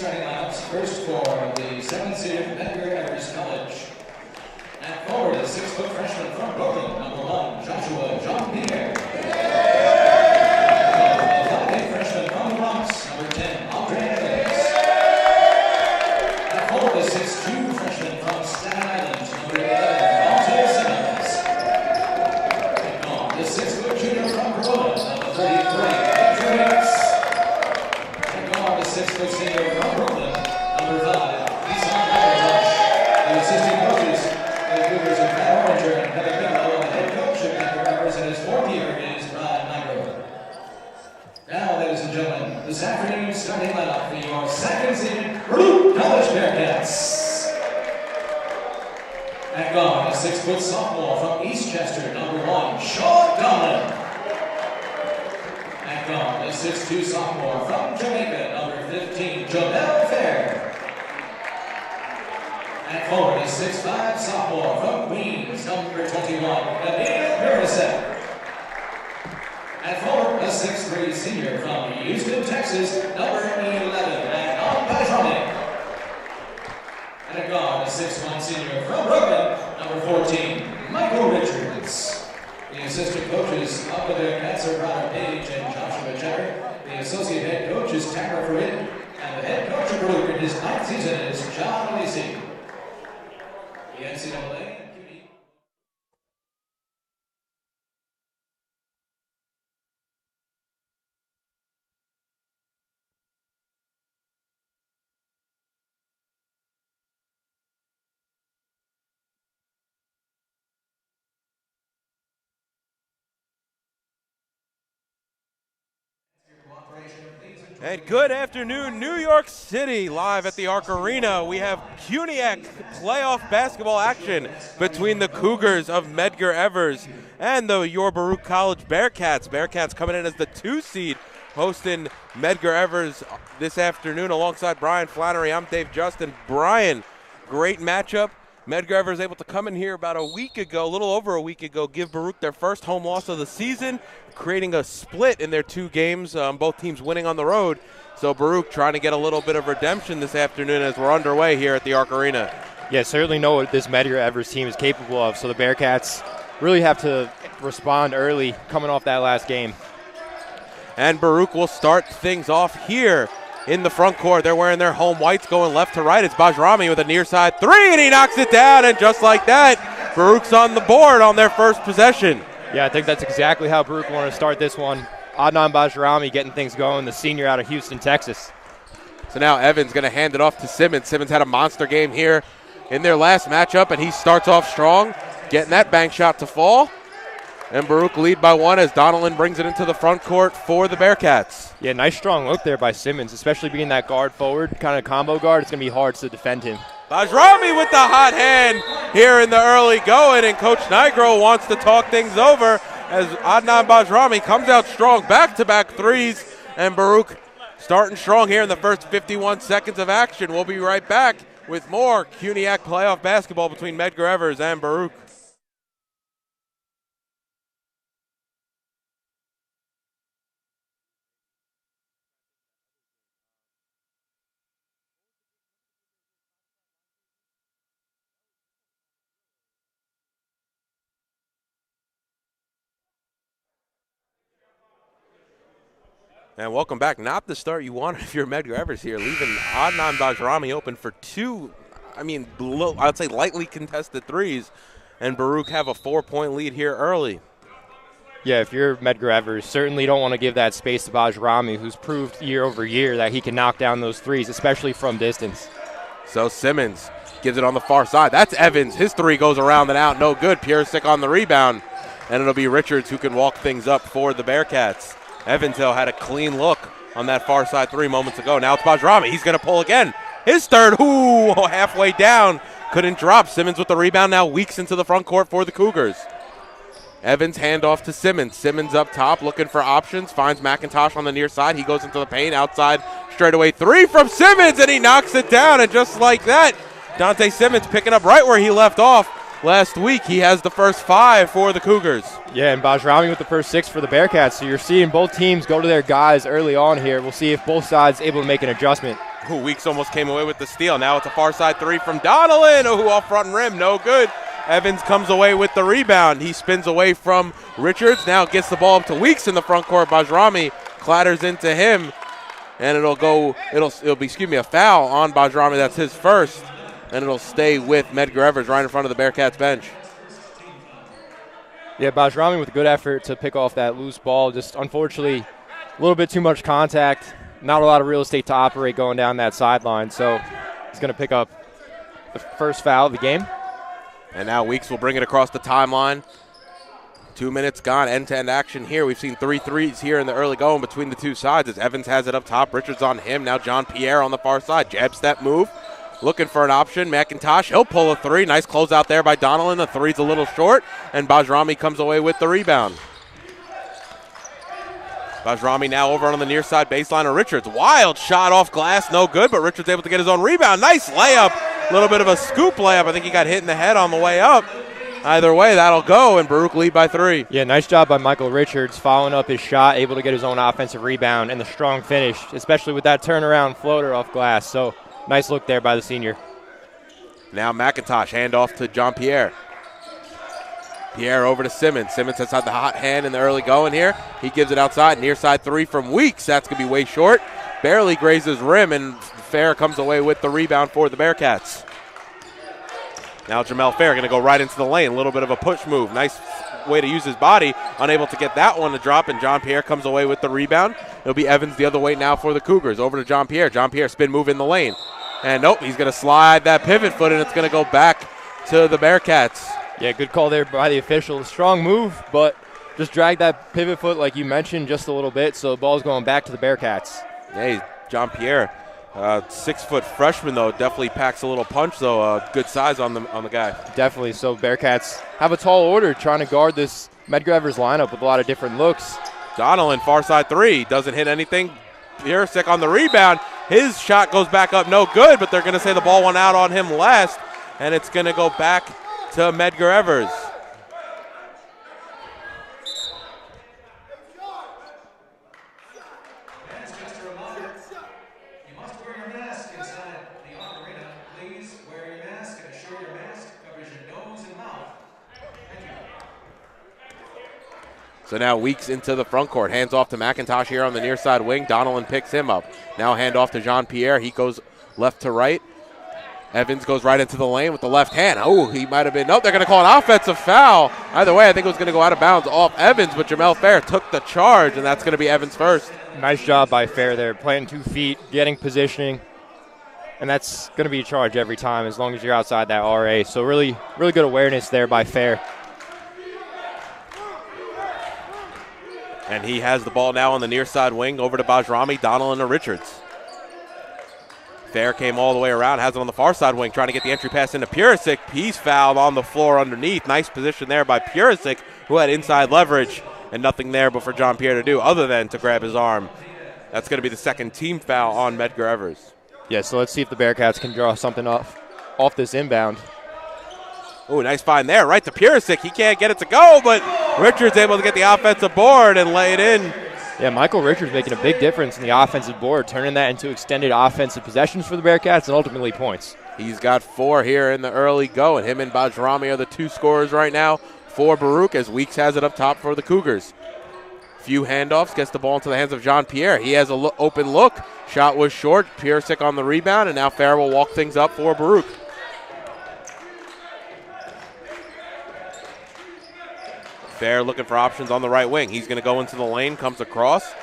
starting lineups. First for the 7th-seeded Medgar College. And forward is 6-foot freshman from Brooklyn, number 1, Joshua John Pierre. The 5'8" freshman from the Bronx, number 10, Andre Evans. And forward is 6'2" freshman from Staten Island, number 11, Monte Simmons. And on the 6-foot junior from Corona, number 33, Victor Hicks. And on the 6-foot senior from Brooklyn, number 5, Isan Bajrami. The assistant coaches, the Cougars of Matt Oranger and Kevin Bigelow, and the head coach of Medgar in his 4th year is Brian Micro. Now, ladies and gentlemen, this afternoon's starting lineup for your 2nd-seeded Baruch College Bearcats. At guard, a 6-foot sophomore from Eastchester, number 1, Sean Donlan. At guard, a 6'2" sophomore from Jamaica, number 15, Jehmehl Fair. At forward, a 6'5" sophomore from Queens, number 21, Jehmehl Fair. At forward, a 6'3" senior from Houston, Texas, number 11, Adnan Bajrami. And at guard, a 6'1" senior from Brooklyn, number 14, Michael Richards. The assistant coaches of the Bearcats are Ryder Page and Joshua Jarrett. The associate head coach is Tara Farid, and the head coach of Baruch in his 9th season is John Lacey. The NCAA. And good afternoon, New York City. Live at the Arc Arena, we have CUNYAC playoff basketball action between the Cougars of Medgar Evers and the Your Baruch College Bearcats. Bearcats coming in as the 2 seed, hosting Medgar Evers this afternoon alongside Brian Flannery. I'm Dave Justin. Brian, great matchup. Medgar Evers able to come in here about a week ago, a little over a week ago, give Baruch their first home loss of the season, creating a split in their 2 games, both teams winning on the road. So Baruch trying to get a little bit of redemption this afternoon as we're underway here at the Arc Arena. Yeah, certainly know what this Medgar Evers team is capable of, so the Bearcats really have to respond early coming off that last game. And Baruch will start things off here in the front court. They're wearing their home whites going left to right. It's Bajrami with a near side 3, and he knocks it down, and just like that, Baruch's on the board on their first possession. Yeah, I think that's exactly how Baruch wanted to start this one. Adnan Bajrami getting things going, the senior out of Houston, Texas. So now Evans going to hand it off to Simmons. Simmons had a monster game here in their last matchup, and he starts off strong, getting that bank shot to fall. And Baruch lead by 1 as Donlan brings it into the front court for the Bearcats. Yeah, nice strong look there by Simmons, especially being that guard forward, kind of combo guard. It's going to be hard to defend him. Bajrami with the hot hand here in the early going, and Coach Nigro wants to talk things over as Adnan Bajrami comes out strong, back-to-back threes, and Baruch starting strong here in the first 51 seconds of action. We'll be right back with more CUNYAC playoff basketball between Medgar Evers and Baruch. And welcome back. Not the start you wanted if you're Medgar Evers here, leaving Adnan Bajrami open for 2, I'd say lightly contested threes, and Baruch have a 4-point lead here early. Yeah, if you're Medgar Evers, certainly don't want to give that space to Bajrami, who's proved year over year that he can knock down those threes, especially from distance. So Simmons gives it on the far side. That's Evans. His 3 goes around and out. No good. Piersic on the rebound. And it'll be Richards who can walk things up for the Bearcats. Evans, though, had a clean look on that far side 3 moments ago. Now it's Bajrami. He's going to pull again. His third, halfway down. Couldn't drop. Simmons with the rebound now, weeks into the front court for the Cougars. Evans handoff to Simmons. Simmons up top looking for options. Finds McIntosh on the near side. He goes into the paint. Outside straightaway 3 from Simmons, and he knocks it down. And just like that, Dante Simmons picking up right where he left off last week. He has the first 5 for the Cougars. Yeah, and Bajrami with the first 6 for the Bearcats. So you're seeing both teams go to their guys early on here. We'll see if both sides able to make an adjustment. Ooh, Weeks almost came away with the steal. Now it's a far side three from Donnellan. Ooh, off front rim, no good. Evans comes away with the rebound. He spins away from Richards. Now gets the ball up to Weeks in the front court. Bajrami clatters into him, and it'll be a foul on Bajrami. That's his first, and it'll stay with Medgar Evers right in front of the Bearcats bench. Yeah, Bajrami with a good effort to pick off that loose ball. Just unfortunately, a little bit too much contact. Not a lot of real estate to operate going down that sideline. So he's going to pick up the first foul of the game. And now Weeks will bring it across the timeline. 2 minutes gone, end-to-end action here. We've seen 3 threes here in the early going between the two sides as Evans has it up top. Richards on him. Now John Pierre on the far side. Jab step move. Looking for an option. McIntosh, he'll pull a three. Nice closeout there by Donnellan. The three's a little short, and Bajrami comes away with the rebound. Bajrami now over on the near side baseline of Richards. Wild shot off glass, no good, but Richards able to get his own rebound. Nice layup. A little bit of a scoop layup. I think he got hit in the head on the way up. Either way, that'll go, and Baruch lead by 3. Yeah, nice job by Michael Richards following up his shot, able to get his own offensive rebound, and the strong finish, especially with that turnaround floater off glass. So nice look there by the senior. Now McIntosh, handoff to John Pierre. Pierre over to Simmons. Simmons has had the hot hand in the early going here. He gives it outside. Near side three from Weeks. That's going to be way short. Barely grazes rim, and Fair comes away with the rebound for the Bearcats. Now Jehmehl Fair going to go right into the lane. A little bit of a push move. Nice way to use his body. Unable to get that one to drop, and John Pierre comes away with the rebound. It'll be Evans the other way now for the Cougars. Over to John Pierre. John Pierre spin move in the lane. And nope, he's going to slide that pivot foot, and it's going to go back to the Bearcats. Yeah, good call there by the official. Strong move, but just drag that pivot foot like you mentioned just a little bit, so the ball's going back to the Bearcats. Hey, John Pierre, 6-foot freshman though, definitely packs a little punch though. Good size on the guy. Definitely. So Bearcats have a tall order trying to guard this Medgar Evers lineup with a lot of different looks. Donnellan, far side three, doesn't hit anything. Piersic on the rebound. His shot goes back up, no good, but they're going to say the ball went out on him last, and it's going to go back to Medgar Evers. Just a reminder, you must wear your mask inside the arena. Please wear your mask and ensure your mask covers your nose and mouth. Thank you. So now Weeks into the front court. Hands off to McIntosh here on the near side wing. Donnellan picks him up. Now hand off to Jean Pierre. He goes left to right. Evans goes right into the lane with the left hand. Oh, he might have been. Nope, they're going to call an offensive foul. Either way, I think it was going to go out of bounds off Evans, but Jehmehl Fair took the charge, and that's going to be Evans first. Nice job by Fair there, planting 2 feet, getting positioning, and that's going to be a charge every time as long as you're outside that RA. So really, really good awareness there by Fair. And he has the ball now on the near side wing over to Bajrami, Donnellan to Richards. Fair came all the way around, has it on the far side wing, trying to get the entry pass into Piersic. He's fouled on the floor underneath. Nice position there by Piersic, who had inside leverage, and nothing there but for John Pierre to do other than to grab his arm. That's going to be the second team foul on Medgar Evers. Yeah, so let's see if the Bearcats can draw something off this inbound. Oh, nice find there, right to Piersic. He can't get it to go, but Richards able to get the offensive board and lay it in. Yeah, Michael Richards making a big difference in the offensive board, turning that into extended offensive possessions for the Bearcats and ultimately points. He's got 4 here in the early go, and him and Bajrami are the 2 scorers right now for Baruch as Weeks has it up top for the Cougars. Few handoffs, gets the ball into the hands of Jean Pierre. He has an open look. Shot was short. Piersic on the rebound, and now Fair will walk things up for Baruch. Fair looking for options on the right wing. He's going to go into the lane, comes across,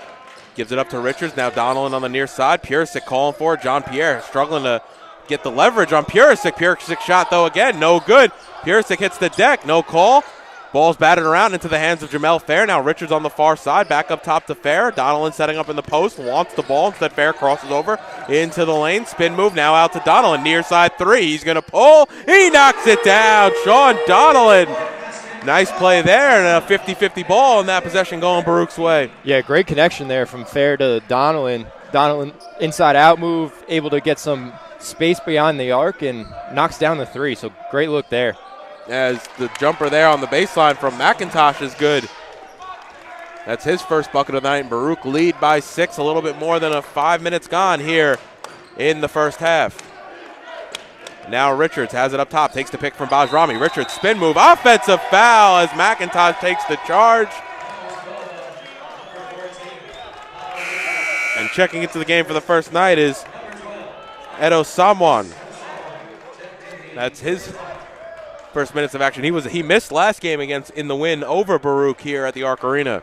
gives it up to Richards. Now Donnellan on the near side. Piersic calling for it. John Pierre struggling to get the leverage on Piersic. Piersic shot, though, again, no good. Piersic hits the deck, no call. Ball's batted around into the hands of Jehmehl Fair. Now Richards on the far side, back up top to Fair. Donnellan setting up in the post, wants the ball. Instead, Fair crosses over into the lane. Spin move now out to Donnellan. Near side three. He's going to pull. He knocks it down. Sean Donnellan. Nice play there, and a 50-50 ball in that possession going Baruch's way. Yeah, great connection there from Fair to Donnellan. Donnellan inside-out move, able to get some space beyond the arc and knocks down the three, so great look there. As the jumper there on the baseline from McIntosh is good. That's his first bucket of the night, and Baruch lead by 6, a little bit more than 5 minutes gone here in the first half. Now Richards has it up top, takes the pick from Bajrami. Richards spin move, offensive foul as McIntosh takes the charge. And checking into the game for the first night is Edo Samwan. That's his first minutes of action. He missed last game in the win over Baruch here at the Arc Arena.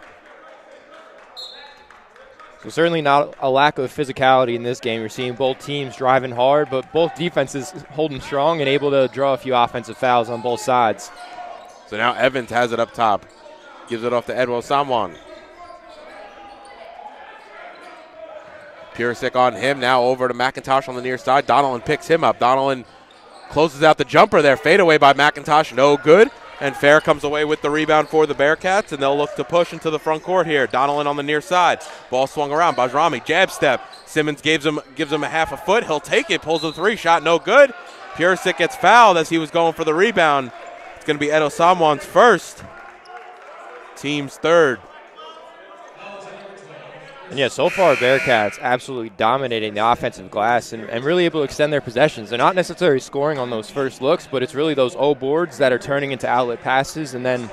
So certainly not a lack of physicality in this game. You're seeing both teams driving hard, but both defenses holding strong and able to draw a few offensive fouls on both sides. So now Evans has it up top. Gives it off to Edwell Samwan. Purisic on him, now over to McIntosh on the near side. Donnellan picks him up. Donnellan closes out the jumper there. Fade away by McIntosh, no good. And Fair comes away with the rebound for the Bearcats, and they'll look to push into the front court here. Donnellan on the near side. Ball swung around. Bajrami, jab step. Simmons gives him a half a foot. He'll take it, pulls a three, shot no good. Purisic gets fouled as he was going for the rebound. It's going to be Edo Samwan's first. Team's third. And yeah, so far Bearcats absolutely dominating the offensive glass and really able to extend their possessions. They're not necessarily scoring on those first looks, but it's really those O boards that are turning into outlet passes and then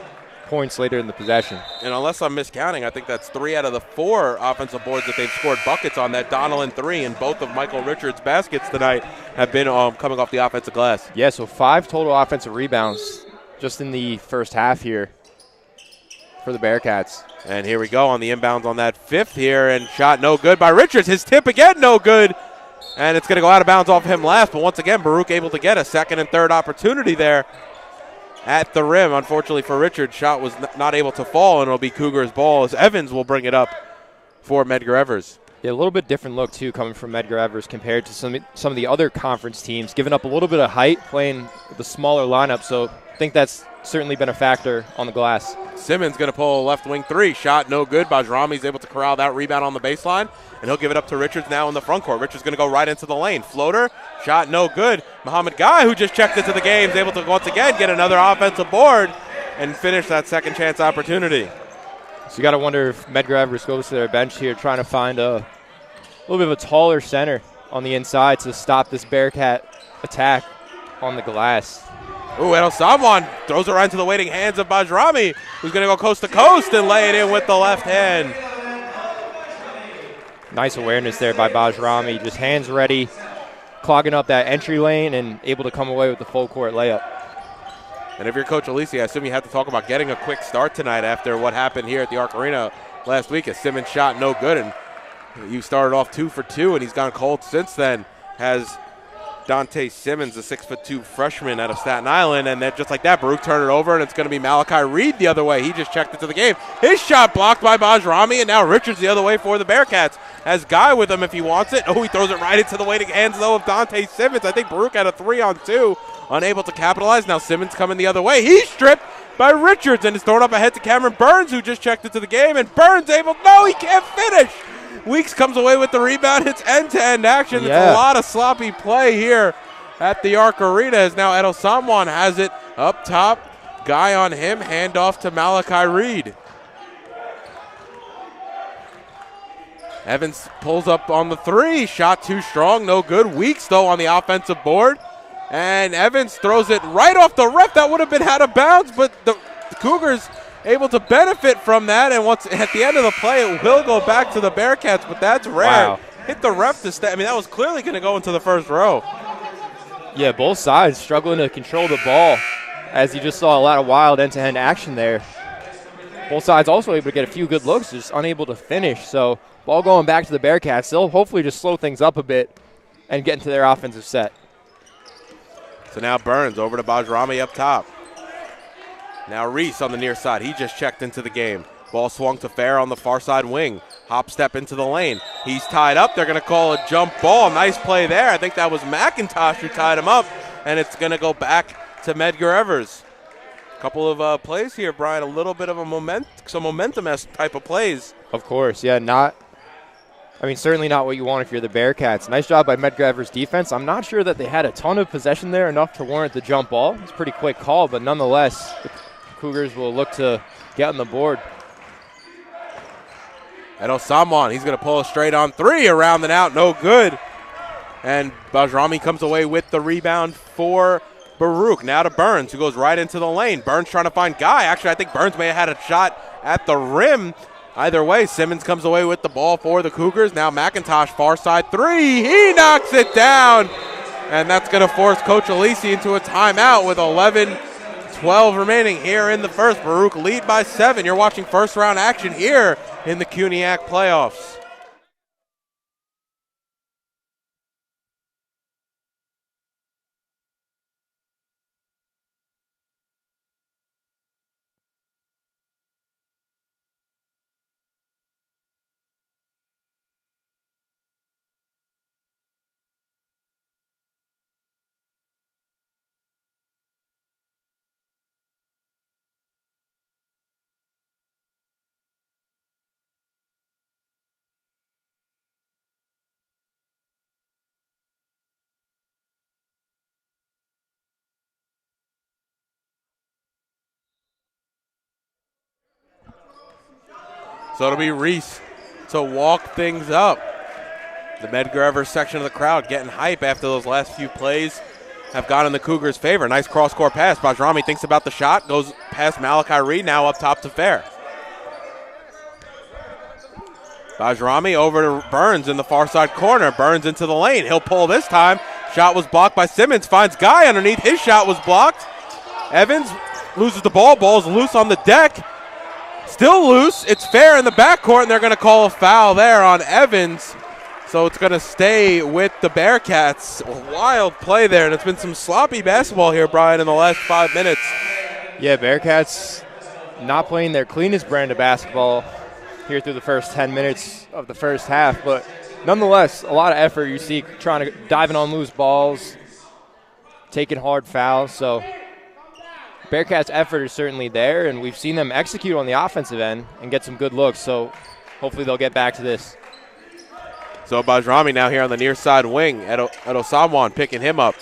points later in the possession. And unless I'm miscounting, I think that's 3 out of the 4 offensive boards that they've scored buckets on. That Donnellan 3 and both of Michael Richards' baskets tonight have been coming off the offensive glass. Yeah, so 5 total offensive rebounds just in the first half here for the Bearcats. And here we go on the inbounds on that fifth here, and shot no good by Richards. His tip again, no good. And it's going to go out of bounds off him last, but once again, Baruch able to get a second and third opportunity there at the rim. Unfortunately for Richards, shot was not able to fall, and it'll be Cougars' ball as Evans will bring it up for Medgar Evers. Yeah, a little bit different look, too, coming from Medgar Evers compared to some of the other conference teams, giving up a little bit of height, playing the smaller lineup, so I think that's certainly been a factor on the glass. Simmons going to pull a left wing 3. Shot no good. Bajrami's able to corral that rebound on the baseline, and he'll give it up to Richards now in the front court. Richards going to go right into the lane. Floater. Shot no good. Mohamed Guy, who just checked into the game, is able to once again get another offensive board and finish that second chance opportunity. So you got to wonder if Medgar Evers goes to their bench here trying to find a little bit of a taller center on the inside to stop this Bearcat attack on the glass. Ooh, Edo Samwan throws it right into the waiting hands of Bajrami, who's going to go coast to coast and lay it in with the left hand. Nice awareness there by Bajrami, just hands ready, clogging up that entry lane and able to come away with the full court layup. And if you're Coach Alisi, I assume you have to talk about getting a quick start tonight after what happened here at the Arc Arena last week. A Simmons shot no good, and you started off 2 for 2, and he's gone cold since then. Has Dante Simmons, a 6'2" freshman out of Staten Island, and then just like that, Baruch turned it over, and it's going to be Malachi Reed the other way. He just checked into the game. His shot blocked by Bajrami, and now Richards the other way for the Bearcats. Has Guy with him if he wants it. Oh, he throws it right into the waiting hands, though, of Dante Simmons. I think Baruch had a 3-on-2, unable to capitalize. Now Simmons coming the other way. He's stripped by Richards, and is thrown up ahead to Cameron Burns, who just checked into the game, and Burns no, he can't finish. Weeks comes away with the rebound. It's end-to-end action. Yeah. It's a lot of sloppy play here at the Arc Arena as now Edo Samwan has it up top. Guy on him, handoff to Malachi Reed. Evans pulls up on the 3. Shot too strong, no good. Weeks, though, on the offensive board. And Evans throws it right off the ref. That would have been out of bounds, but the Cougars able to benefit from that, and once at the end of the play, it will go back to the Bearcats, but that's rare. Wow. Hit the ref to stay. I mean, that was clearly going to go into the first row. Yeah, both sides struggling to control the ball, as you just saw a lot of wild end-to-end action there. Both sides also able to get a few good looks, just unable to finish. So ball going back to the Bearcats. They'll hopefully just slow things up a bit and get into their offensive set. So now Burns over to Bajrami up top. Now Reese on the near side. He just checked into the game. Ball swung to Fair on the far side wing. Hop step into the lane. He's tied up. They're going to call a jump ball. Nice play there. I think that was McIntosh who tied him up, and it's going to go back to Medgar Evers. Couple of plays here, Brian. A little bit of some momentum-esque type of plays. Of course, yeah. Certainly not what you want if you're the Bearcats. Nice job by Medgar Evers' defense. I'm not sure that they had a ton of possession there, enough to warrant the jump ball. It's a pretty quick call, but nonetheless, the Cougars will look to get on the board. Edo Samwan, he's going to pull a straight on 3 around and out. No good. And Bajrami comes away with the rebound for Baruch. Now to Burns, who goes right into the lane. Burns trying to find Guy. Actually, I think Burns may have had a shot at the rim. Either way, Simmons comes away with the ball for the Cougars. Now McIntosh, far side three. He knocks it down. And that's going to force Coach Alisi into a timeout with 11-12 remaining here in the first. Baruch lead by 7. You're watching first round action here in the CUNYAC playoffs. So it'll be Reese to walk things up. The Medgar section of the crowd getting hype after those last few plays have gone in the Cougars' favor. Nice cross-court pass. Bajrami thinks about the shot, goes past Malachi Reed, now up top to Fair. Bajrami over to Burns in the far side corner. Burns into the lane. He'll pull this time. Shot was blocked by Simmons. Finds Guy underneath. His shot was blocked. Evans loses the ball. Ball's loose on the deck. Still loose. It's Fair in the backcourt, and they're going to call a foul there on Evans. So it's going to stay with the Bearcats. A wild play there, and it's been some sloppy basketball here, Brian, in the last 5 minutes. Yeah, Bearcats not playing their cleanest brand of basketball here through the first 10 minutes of the first half, but nonetheless, a lot of effort you see trying to diving on loose balls, taking hard fouls. So Bearcats' effort is certainly there, and we've seen them execute on the offensive end and get some good looks. So hopefully they'll get back to this. So Bajrami now here on the near side wing. Edo Samwan picking him up.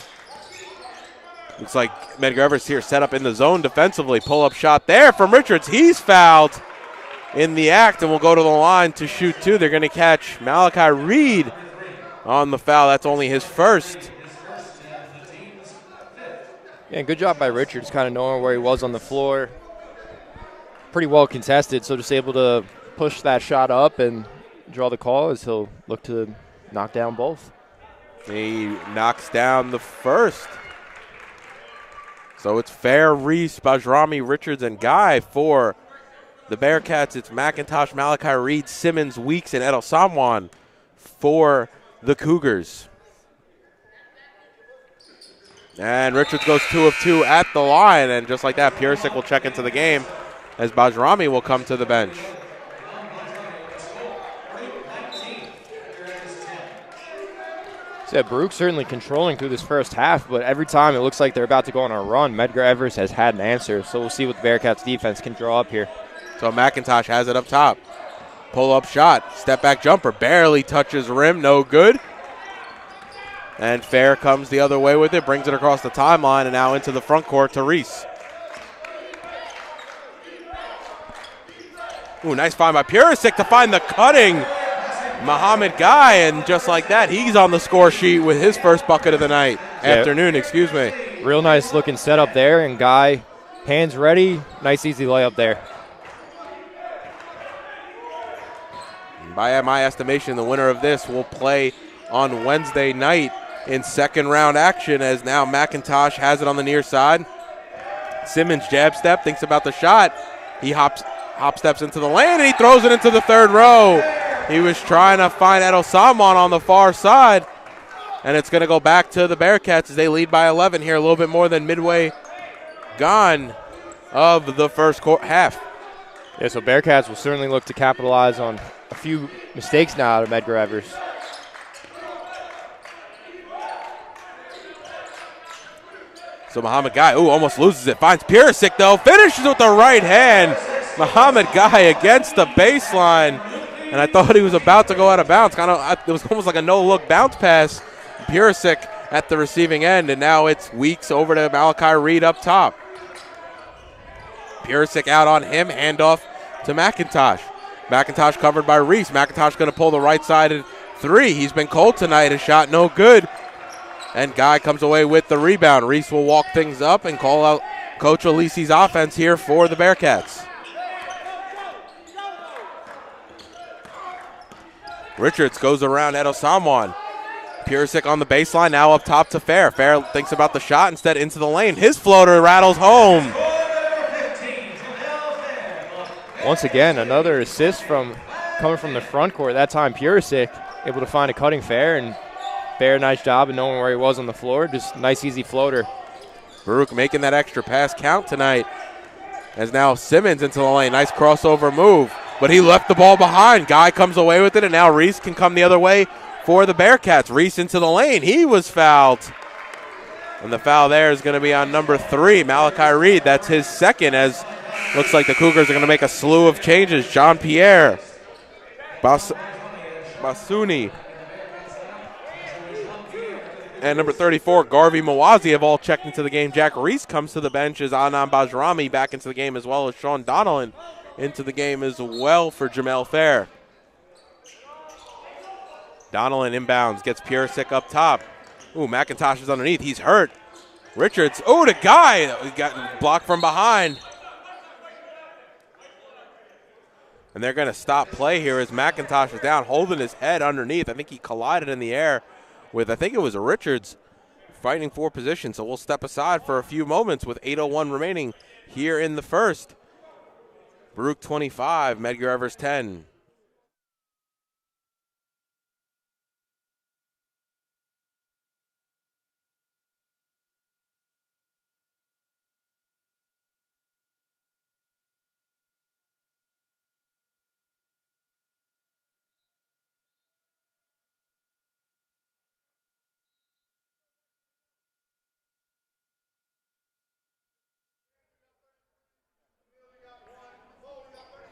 Looks like Medgar here set up in the zone defensively. Pull-up shot there from Richards. He's fouled in the act and will go to the line to shoot two. They're going to catch Malachi Reed on the foul. That's only his first. Yeah, good job by Richards, kind of knowing where he was on the floor. Pretty well contested, so just able to push that shot up and draw the call as he'll look to knock down both. He knocks down the first. So it's Fair, Reese, Bajrami, Richards, and Guy for the Bearcats. It's McIntosh, Malachi Reed, Simmons, Weeks, and Edo Samwan for the Cougars. And Richards goes 2 of 2 at the line, and just like that, Purisic will check into the game as Bajrami will come to the bench. Yeah, Baruch certainly controlling through this first half, but every time it looks like they're about to go on a run, Medgar has had an answer. So we'll see what the Bearcats defense can draw up here. So McIntosh has it up top. Pull-up shot, step-back jumper, barely touches rim, no good. And Fair comes the other way with it, brings it across the timeline, and now into the front court to Reese. Ooh, nice find by Purisic to find the cutting Muhammad Guy, and just like that, he's on the score sheet with his first bucket of the night. Afternoon, excuse me. Real nice looking setup there, and Guy, hands ready, nice easy layup there. By my estimation, the winner of this will play on Wednesday night in second round action, as now McIntosh has it on the near side. Simmons jab step, thinks about the shot. He hop steps into the lane, and he throws it into the third row. He was trying to find Edo Samwan on the far side, and it's going to go back to the Bearcats as they lead by 11 here, a little bit more than midway gone of the first half. Yeah, so Bearcats will certainly look to capitalize on a few mistakes now out of Medgar. So Muhammad Guy, almost loses it. Finds Purisic, though. Finishes with the right hand. Muhammad Guy against the baseline. And I thought he was about to go out of bounds. It was almost like a no-look bounce pass. Purisic at the receiving end, and now it's Weeks over to Malachi Reed up top. Purisic out on him, handoff to McIntosh. McIntosh covered by Reese. McIntosh going to pull the right-sided three. He's been cold tonight. A shot no good. And Guy comes away with the rebound. Reese will walk things up and call out Coach Alisi's offense here for the Bearcats. Richards goes around Edo Samwan. Purisic on the baseline, now up top to Fair. Fair thinks about the shot, instead into the lane. His floater rattles home. Once again, another assist coming from the front court. That time Purisic able to find a cutting Fair, and Fair, nice job of knowing where he was on the floor. Just nice, easy floater. Baruch making that extra pass count tonight. As now Simmons into the lane. Nice crossover move. But he left the ball behind. Guy comes away with it, and now Reese can come the other way for the Bearcats. Reese into the lane. He was fouled. And the foul there is going to be on number 3, Malachi Reed. That's his second, as looks like the Cougars are going to make a slew of changes. Jean-Pierre Basuni and number 34, Garvey Mawazi, have all checked into the game. Jack Reese comes to the bench as Adnan Bajrami back into the game, as well as Sean Donnellan into the game as well for Jehmehl Fair. Donnellan inbounds, gets Purisic up top. Ooh, McIntosh is underneath. He's hurt. Richards, oh, the Guy. He got blocked from behind. And they're going to stop play here as McIntosh is down, holding his head underneath. I think he collided in the air with, I think it was Richards, fighting for position. So we'll step aside for a few moments with 8:01 remaining here in the first. Baruch 25, Medgar Evers 10.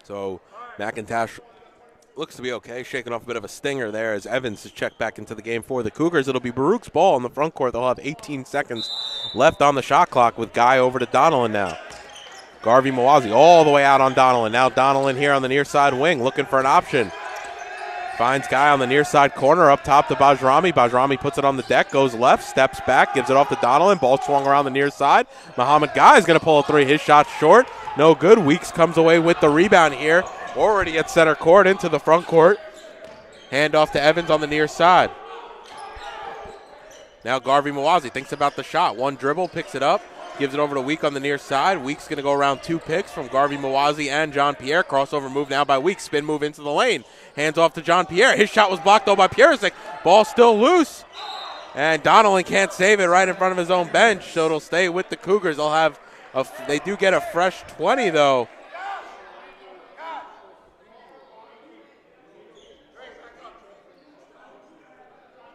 So McIntosh looks to be okay, shaking off a bit of a stinger there as Evans is checked back into the game for the Cougars. It'll be Baruch's ball in the front court. They'll have 18 seconds left on the shot clock with Guy over to Donnellan now. Garvey Mawazi all the way out on Donnellan. Now Donnellan here on the near side wing looking for an option. Finds Guy on the near side corner up top to Bajrami. Bajrami puts it on the deck, goes left, steps back, gives it off to Donnellan. Ball swung around the near side. Muhammad Guy is going to pull a three. His shot short. No good. Weeks comes away with the rebound here. Already at center court into the front court. Hand off to Evans on the near side. Now Garvey Mawazi thinks about the shot. One dribble, picks it up, gives it over to Week on the near side. Week's going to go around 2 picks from Garvey Mawazi and Jean-Pierre. Crossover move now by Week. Spin move into the lane. Hands off to Jean-Pierre. His shot was blocked though by Purisic. Ball still loose. And Donnellan can't save it right in front of his own bench, so it'll stay with the Cougars. They'll have they do get a fresh 20 though.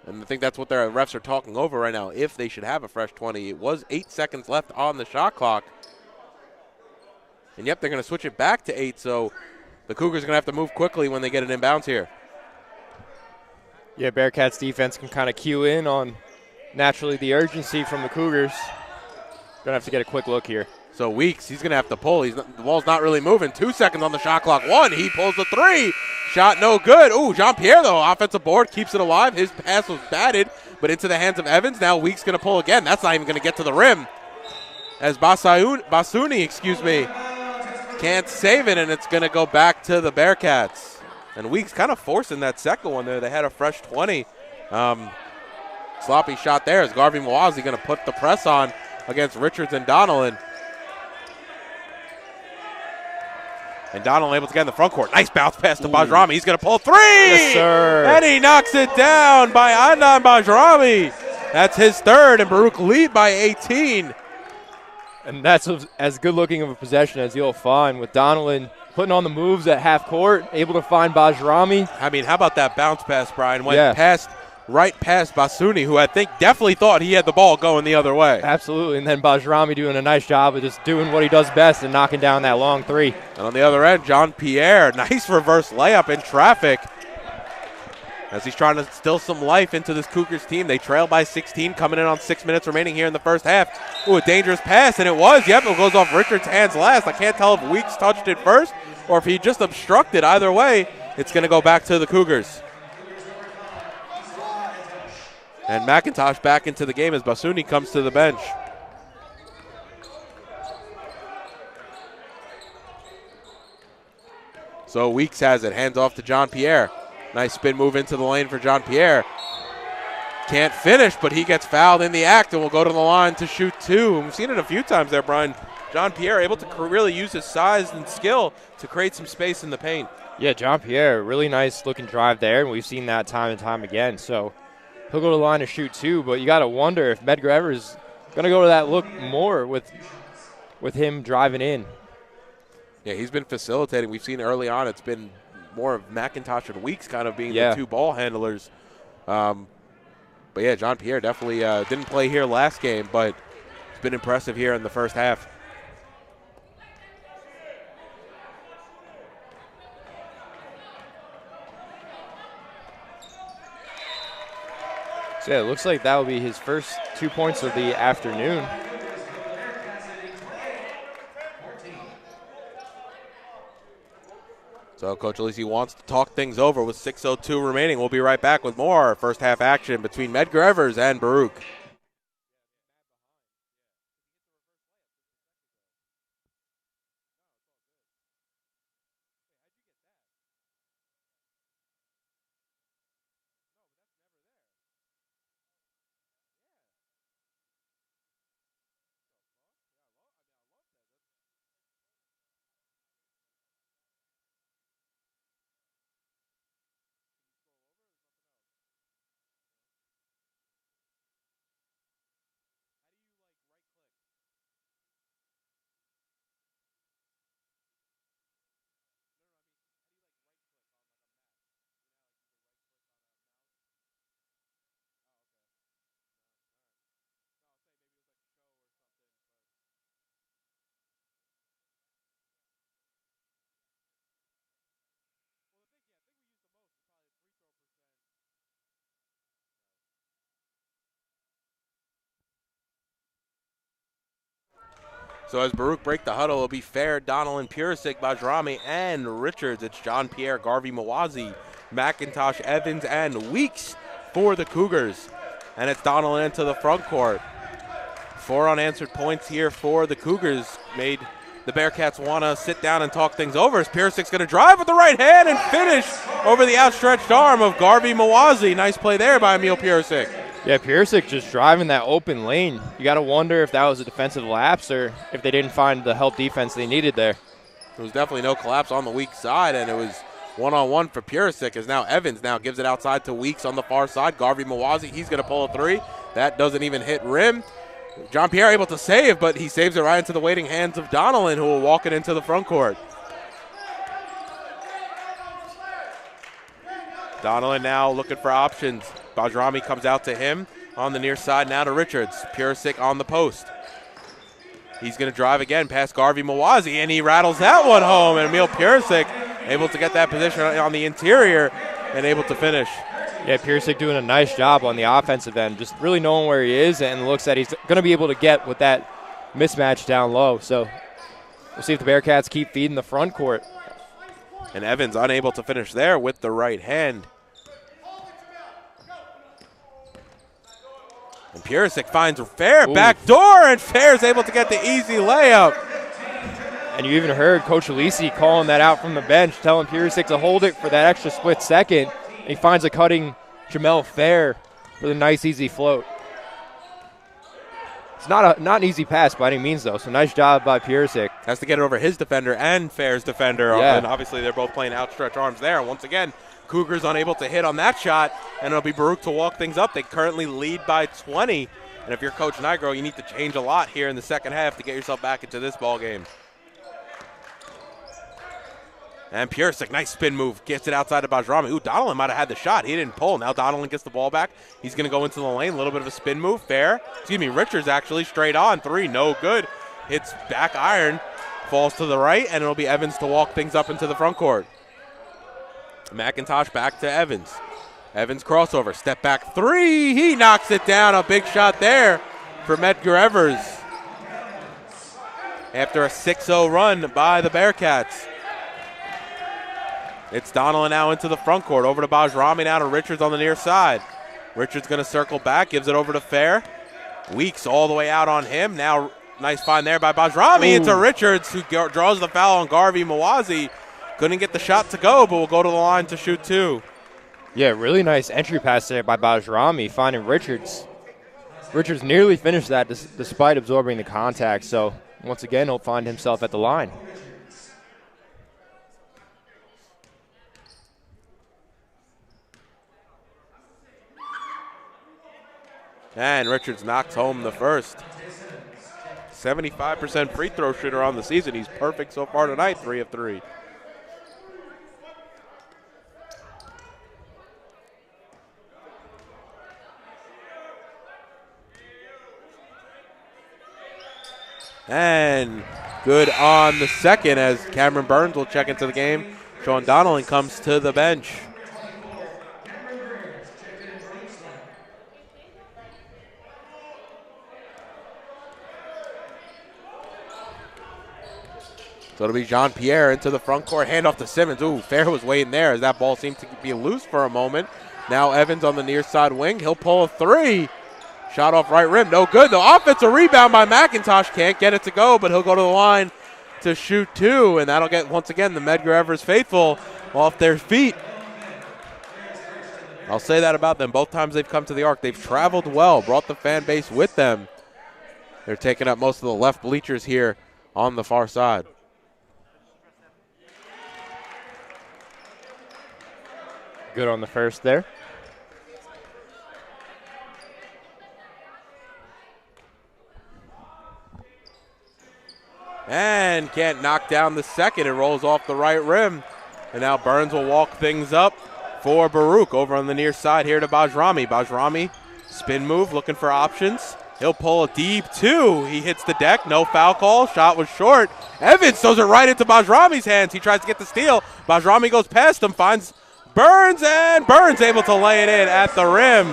And I think that's what their refs are talking over right now, if they should have a fresh 20. It was 8 seconds left on the shot clock. And yep, they're going to switch it back to 8, so the Cougars are going to have to move quickly when they get an inbounds here. Yeah, Bearcats defense can kind of cue in on naturally the urgency from the Cougars. Going to have to get a quick look here. So Weeks, he's going to have to pull. The ball's not really moving. 2 seconds on the shot clock. 1, he pulls the 3. Shot no good. Ooh, Jean-Pierre, though, offensive board, keeps it alive. His pass was batted, but into the hands of Evans. Now Weeks going to pull again. That's not even going to get to the rim. As Basuni, can't save it, and it's going to go back to the Bearcats. And Weeks kind of forcing that second one there. They had a fresh 20. Sloppy shot there. Is Garvey Mawazi going to put the press on against Richards and Donnellan. And Donnellan able to get in the front court. Nice bounce pass to Bajrami. He's going to pull 3. Yes, sir. And he knocks it down by Adnan Bajrami. That's his third, and Baruch lead by 18. And that's as good-looking of a possession as you'll find with Donnellan putting on the moves at half court, able to find Bajrami. I mean, how about that bounce pass, Brian? Went right past Basuni, who I think definitely thought he had the ball going the other way. Absolutely, and then Bajrami doing a nice job of just doing what he does best and knocking down that long 3. And on the other end, Jean-Pierre, nice reverse layup in traffic as he's trying to instill some life into this Cougars team. They trail by 16, coming in on 6 minutes remaining here in the first half. Ooh, a dangerous pass, and it was. Yep, it goes off Richards' hands last. I can't tell if Weeks touched it first or if he just obstructed. Either way, it's going to go back to the Cougars. And McIntosh back into the game as Basuni comes to the bench. So Weeks has it, hands off to John Pierre. Nice spin move into the lane for John Pierre. Can't finish, but he gets fouled in the act and will go to the line to shoot two. We've seen it a few times there, Brian. John Pierre able to really use his size and skill to create some space in the paint. Yeah, John Pierre, really nice looking drive there, and we've seen that time and time again. So he'll go to the line to shoot two, but you got to wonder if Medgar Evers is going to go to that look more with him driving in. Yeah, he's been facilitating. We've seen early on it's been more of McIntosh and Weeks kind of being the two ball handlers. But, yeah, John Pierre definitely didn't play here last game, but it's been impressive here in the first half. So, yeah, it looks like that will be his first 2 points of the afternoon. So Coach Alisi wants to talk things over with 6:02 remaining. We'll be right back with more first half action between Medgar Evers and Baruch. So as Baruch break the huddle, it'll be Fair, Donelon, Purisic, Bajrami, and Richards. It's John Pierre, Garvey Mawazi, McIntosh, Evans, and Weeks for the Cougars. And it's Donelon into the front court. 4 unanswered points here for the Cougars made the Bearcats want to sit down and talk things over. As Pirisic's going to drive with the right hand and finish over the outstretched arm of Garvey Mawazi. Nice play there by Emil Pirisic. Yeah, Pirisic just driving that open lane. You got to wonder if that was a defensive lapse or if they didn't find the help defense they needed there. There was definitely no collapse on the weak side, and it was one-on-one for Pirisic as now Evans now gives it outside to Weeks on the far side. Garvey Mawazi, he's going to pull a three. That doesn't even hit rim. John Pierre able to save, but he saves it right into the waiting hands of Donelon, who will walk it into the front court. Donelon now looking for options. Bajrami comes out to him on the near side now to Richards. Pirisic on the post. He's going to drive again past Garvey Mawazi, and he rattles that one home. And Emil Pirisic able to get that position on the interior and able to finish. Yeah, Pirisic doing a nice job on the offensive end, just really knowing where he is and looks that he's going to be able to get with that mismatch down low. So we'll see if the Bearcats keep feeding the front court. And Evans unable to finish there with the right hand. And Pirisic finds Fair back door, and Fair's able to get the easy layup. And you even heard Coach Alisi calling that out from the bench, telling Pirisic to hold it for that extra split second. And he finds a cutting Jehmehl Fair for the nice, easy float. It's not an easy pass by any means, though, so nice job by Pirisic. Has to get it over his defender and Fair's defender, and obviously they're both playing outstretched arms there. And once again, Cougars unable to hit on that shot, and it'll be Baruch to walk things up. They currently lead by 20, and if you're Coach Nigro, you need to change a lot here in the second half to get yourself back into this ball game. And Pirisic, nice spin move, gets it outside of Bajrami. Ooh, Donelon might have had the shot. He didn't pull. Now Donelon gets the ball back. He's going to go into the lane. A little bit of a spin move. Richards actually straight on. Three, no good. Hits back iron, falls to the right, and it'll be Evans to walk things up into the front court. McIntosh back to Evans. Evans crossover, step back three. He knocks it down. A big shot there for Medgar Evers after a 6-0 run by the Bearcats. It's Donelon now into the front court. Over to Bajrami, now to Richards on the near side. Richards going to circle back, gives it over to Fair. Weeks all the way out on him. Now, nice find there by Bajrami into Richards, who draws the foul on Garvey Mawazi. Couldn't get the shot to go, but will go to the line to shoot 2. Yeah, really nice entry pass there by Bajrami, finding Richards. Richards nearly finished that despite absorbing the contact, so once again he'll find himself at the line. And Richards knocks home the first. 75% free throw shooter on the season. He's perfect so far tonight, 3 of 3. And good on the second as Cameron Burns will check into the game. Sean Donnellan comes to the bench. So it'll be Jean-Pierre into the front court, handoff to Simmons. Ooh, Fair was waiting there as that ball seemed to be loose for a moment. Now Evans on the near side wing. He'll pull a 3. Shot off right rim, no good. The offensive rebound by McIntosh, can't get it to go, but he'll go to the line to shoot 2, and that'll get, once again, the Medgar Evers faithful off their feet. I'll say that about them. Both times they've come to the Arc, they've traveled well, brought the fan base with them. They're taking up most of the left bleachers here on the far side. Good on the first there. And can't knock down the second. It rolls off the right rim. And now Burns will walk things up for Baruch over on the near side here to Bajrami. Bajrami, spin move, looking for options. He'll pull a deep 2. He hits the deck, no foul call. Shot was short. Evans throws it right into Bajrami's hands. He tries to get the steal. Bajrami goes past him, finds Burns, and Burns able to lay it in at the rim.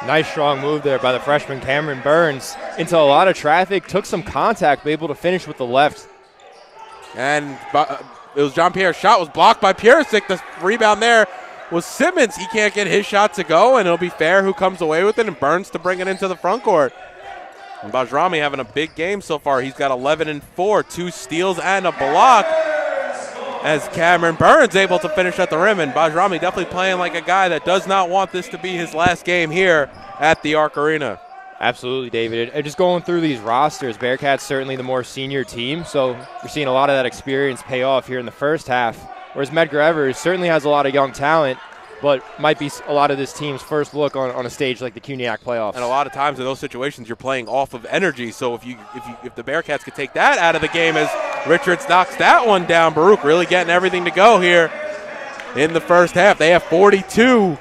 Nice strong move there by the freshman Cameron Burns. Into a lot of traffic, took some contact, but able to finish with the left. And it was Jean-Pierre's shot, was blocked by Piersic. The rebound there was Simmons. He can't get his shot to go, and it'll be Fair who comes away with it, and Burns to bring it into the front court. And Bajrami having a big game so far. He's got 11 and 4, 2 steals and a block. As Cameron Burns able to finish at the rim, and Bajrami definitely playing like a guy that does not want this to be his last game here at the Arc Arena. Absolutely, David. And just going through these rosters, Bearcats certainly the more senior team, so we're seeing a lot of that experience pay off here in the first half, whereas Medgar Evers certainly has a lot of young talent, but might be a lot of this team's first look on a stage like the CUNYAC playoffs. And a lot of times in those situations, you're playing off of energy. So if the Bearcats could take that out of the game as Richards knocks that one down, Baruch really getting everything to go here in the first half. They have 42.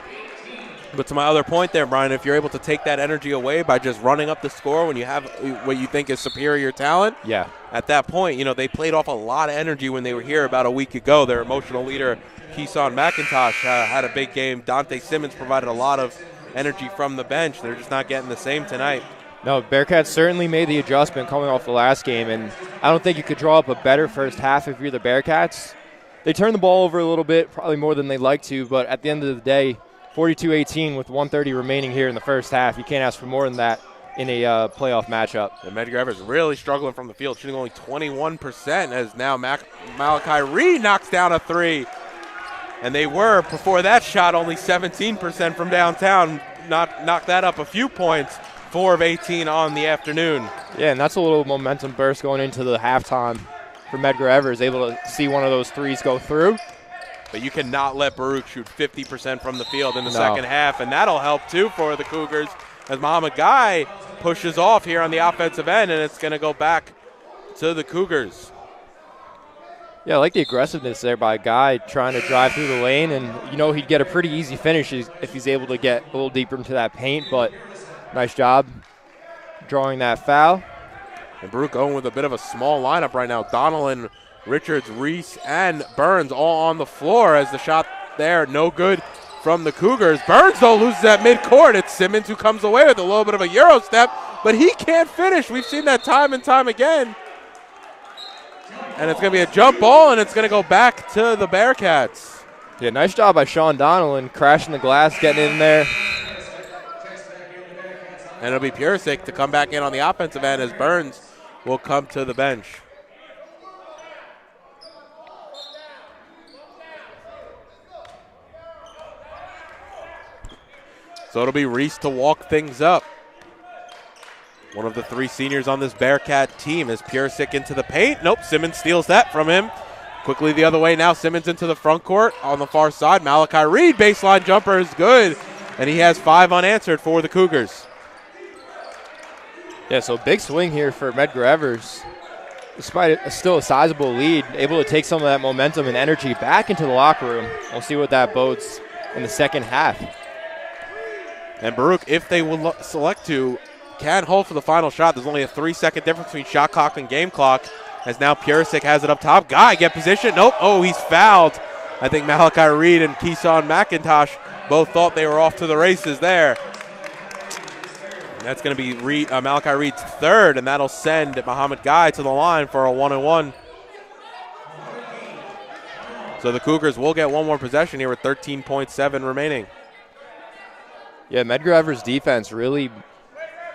But to my other point there, Brian, if you're able to take that energy away by just running up the score when you have what you think is superior talent, yeah, at that point, you know, they played off a lot of energy when they were here about a week ago. Their emotional leader, Keeson McIntosh, had a big game. Dante Simmons provided a lot of energy from the bench. They're just not getting the same tonight. No, Bearcats certainly made the adjustment coming off the last game, and I don't think you could draw up a better first half if you're the Bearcats. They turned the ball over a little bit, probably more than they'd like to, but at the end of the day, 42-18 with 1:30 remaining here in the first half. You can't ask for more than that in a playoff matchup. And Medgar Evers really struggling from the field, shooting only 21% as now Malachi Reed knocks down a 3. And they were, before that shot, only 17% from downtown. Knocked that up a few points. 4 of 18 on the afternoon. Yeah, and that's a little momentum burst going into the halftime for Medgar Evers, able to see one of those threes go through. But you cannot let Baruch shoot 50% from the field in the second half, and that'll help too for the Cougars as Muhammad Guy pushes off here on the offensive end, and it's going to go back to the Cougars. Yeah, I like the aggressiveness there by Guy trying to drive through the lane, and you know he'd get a pretty easy finish if he's able to get a little deeper into that paint, but nice job drawing that foul. And Baruch going with a bit of a small lineup right now. Donnellan, Richards, Reese, and Burns all on the floor as the shot there, no good from the Cougars. Burns, though, loses at midcourt. It's Simmons who comes away with a little bit of a Euro step, but he can't finish. We've seen that time and time again. And it's going to be a jump ball, and it's going to go back to the Bearcats. Yeah, nice job by Sean Donnellan, crashing the glass, getting in there. And it'll be Purisic to come back in on the offensive end as Burns will come to the bench. So it'll be Reese to walk things up. One of the 3 seniors on this Bearcat team is Purisic into the paint. Nope, Simmons steals that from him. Quickly the other way now, Simmons into the front court on the far side. Malachi Reed, baseline jumper is good, and he has 5 unanswered for the Cougars. Yeah, so big swing here for Medgar Evers. Despite still a sizable lead, able to take some of that momentum and energy back into the locker room. We'll see what that bodes in the second half. And Baruch, if they will select to, can hold for the final shot. There's only a 3-second difference between shot clock and game clock, as now Purisic has it up top. Guy, get position. Nope. Oh, he's fouled. I think Malachi Reed and Keyshawn McIntosh both thought they were off to the races there. And that's going to be Malachi Reed's 3rd, and that'll send Muhammad Guy to the line for a 1-and-1. So the Cougars will get one more possession here with 13.7 remaining. Yeah, Medgar Evers' defense really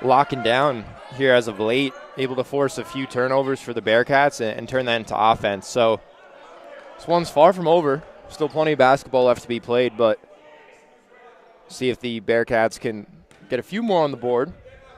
locking down here as of late, able to force a few turnovers for the Bearcats and turn that into offense. So this one's far from over. Still plenty of basketball left to be played, but see if the Bearcats can get a few more on the board.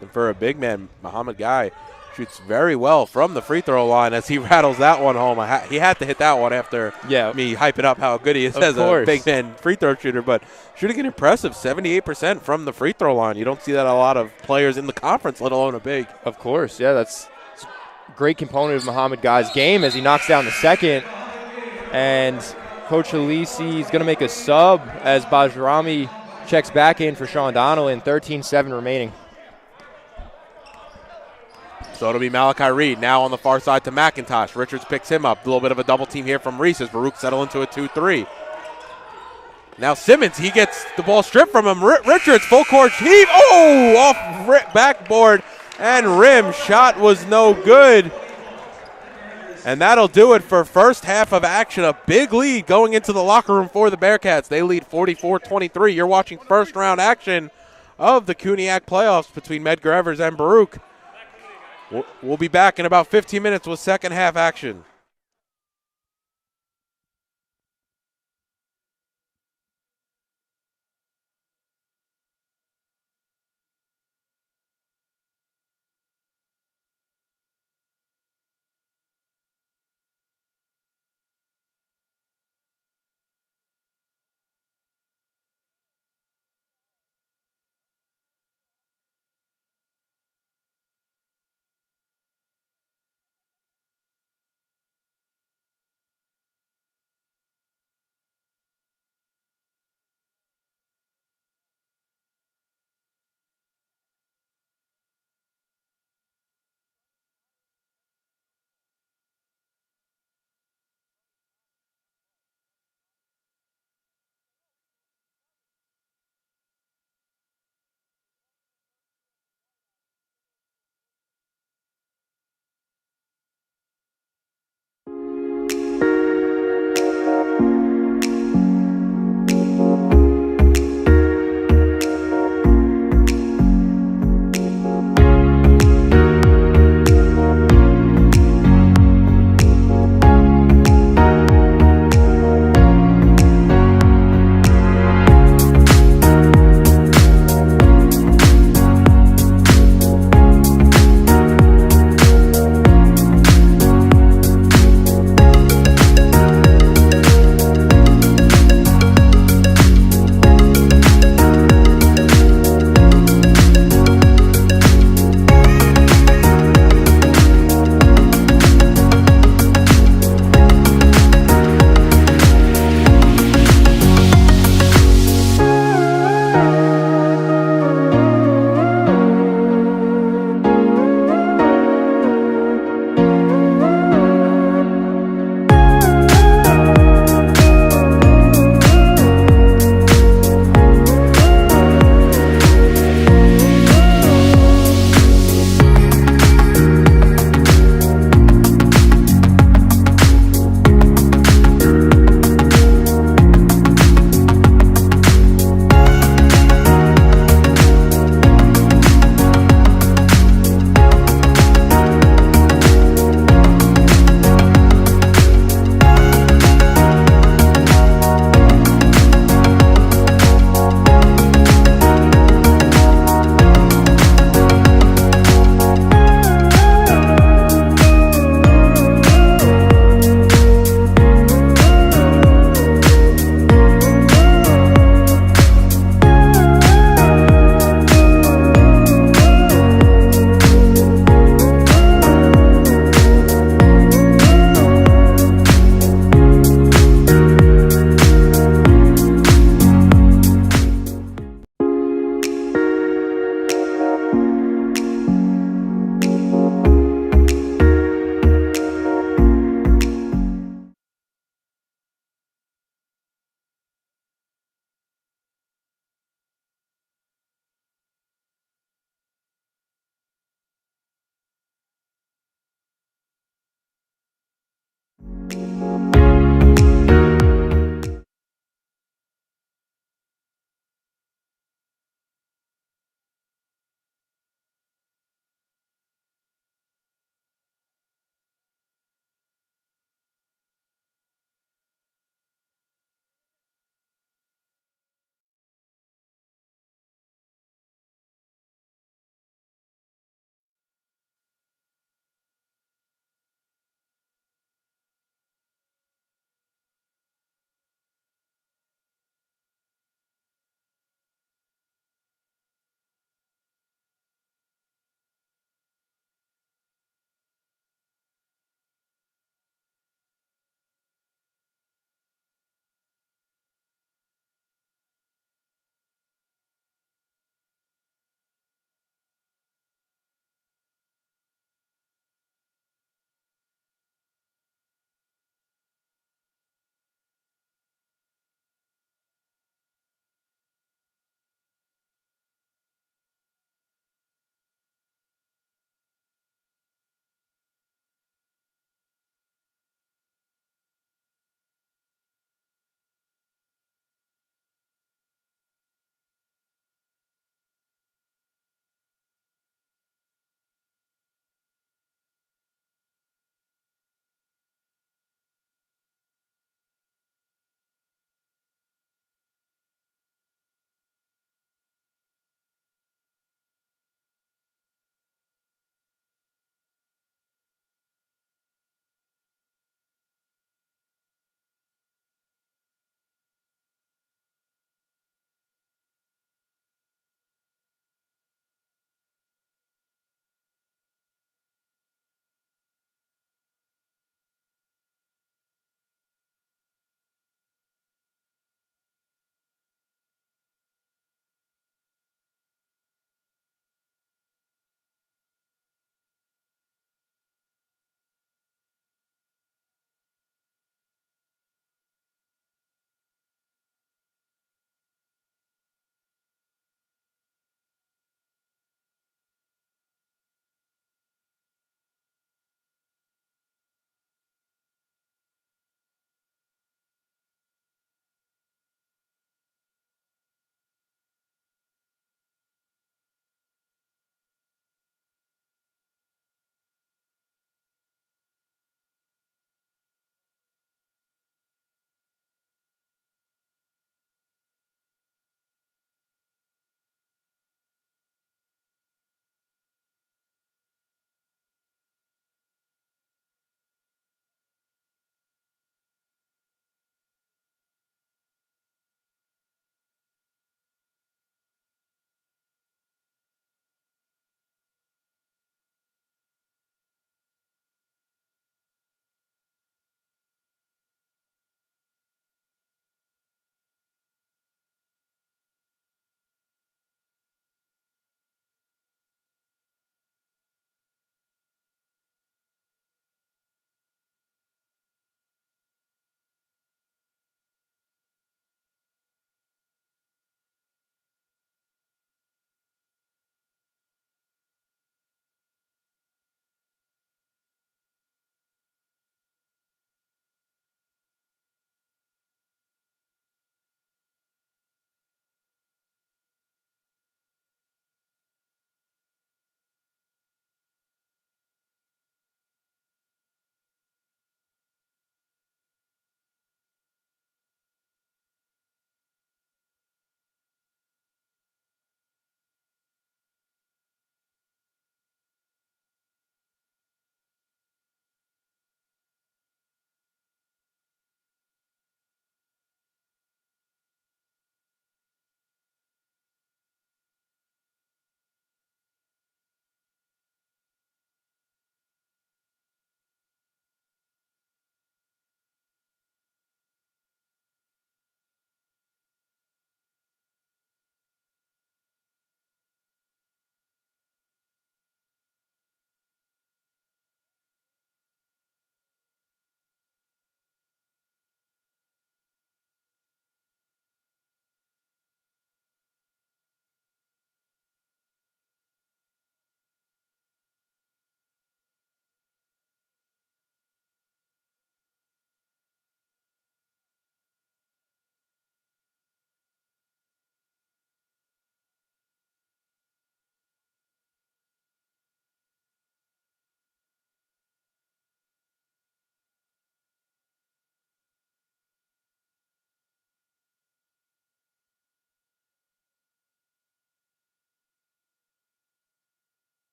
And for a big man, Muhammad Guy shoots very well from the free throw line as he rattles that one home. He had to hit that one after me hyping up how good he is as a big man free throw shooter. But shooting an impressive 78% from the free throw line. You don't see that a lot of players in the conference, let alone a big. Of course, yeah, that's a great component of Muhammad Guy's game as he knocks down the second. And Coach Alisi is going to make a sub as Bajrami checks back in for Sean Donnelly, 13-7 remaining. So it'll be Malachi Reed now on the far side to McIntosh. Richards picks him up. A little bit of a double team here from Reese as Baruch settle into a 2-3. Now Simmons, he gets the ball stripped from him. Richards, full court heave. Oh, off backboard and rim. Shot was no good. And that'll do it for first half of action. A big lead going into the locker room for the Bearcats. They lead 44-23. You're watching first round action of the CUNYAC playoffs between Medgar Evers and Baruch. We'll be back in about 15 minutes with second half action.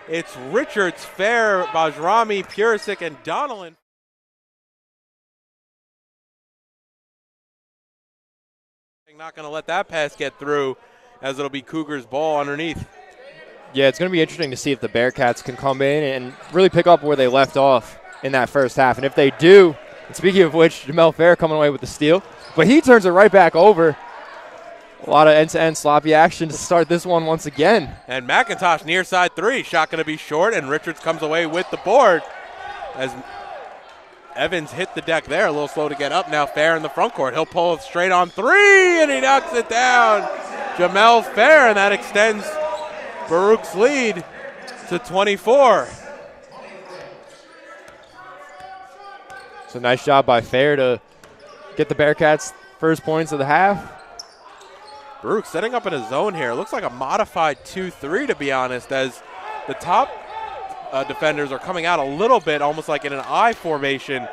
It's Richards, Fair, Bajrami, Purisic, and Donnellan. Not going to let that pass get through, as it'll be Cougars' ball underneath. Yeah, it's going to be interesting to see if the Bearcats can come in and really pick up where they left off in that first half. And if they do, and speaking of which, Jehmehl Fair coming away with the steal, but he turns it right back over. A lot of end-to-end sloppy action to start this one once again. And McIntosh near side three, shot going to be short, and Richards comes away with the board as Evans hit the deck there, a little slow to get up. Now Fair in the front court. He'll pull it straight on three, and he knocks it down. Jehmehl Fair, and that extends Baruch's lead to 24. It's a nice job by Fair to get the Bearcats' first points of the half. Baruch setting up in a zone here. Looks like a modified 2-3, to be honest, as the top defenders are coming out a little bit, almost like in an I formation.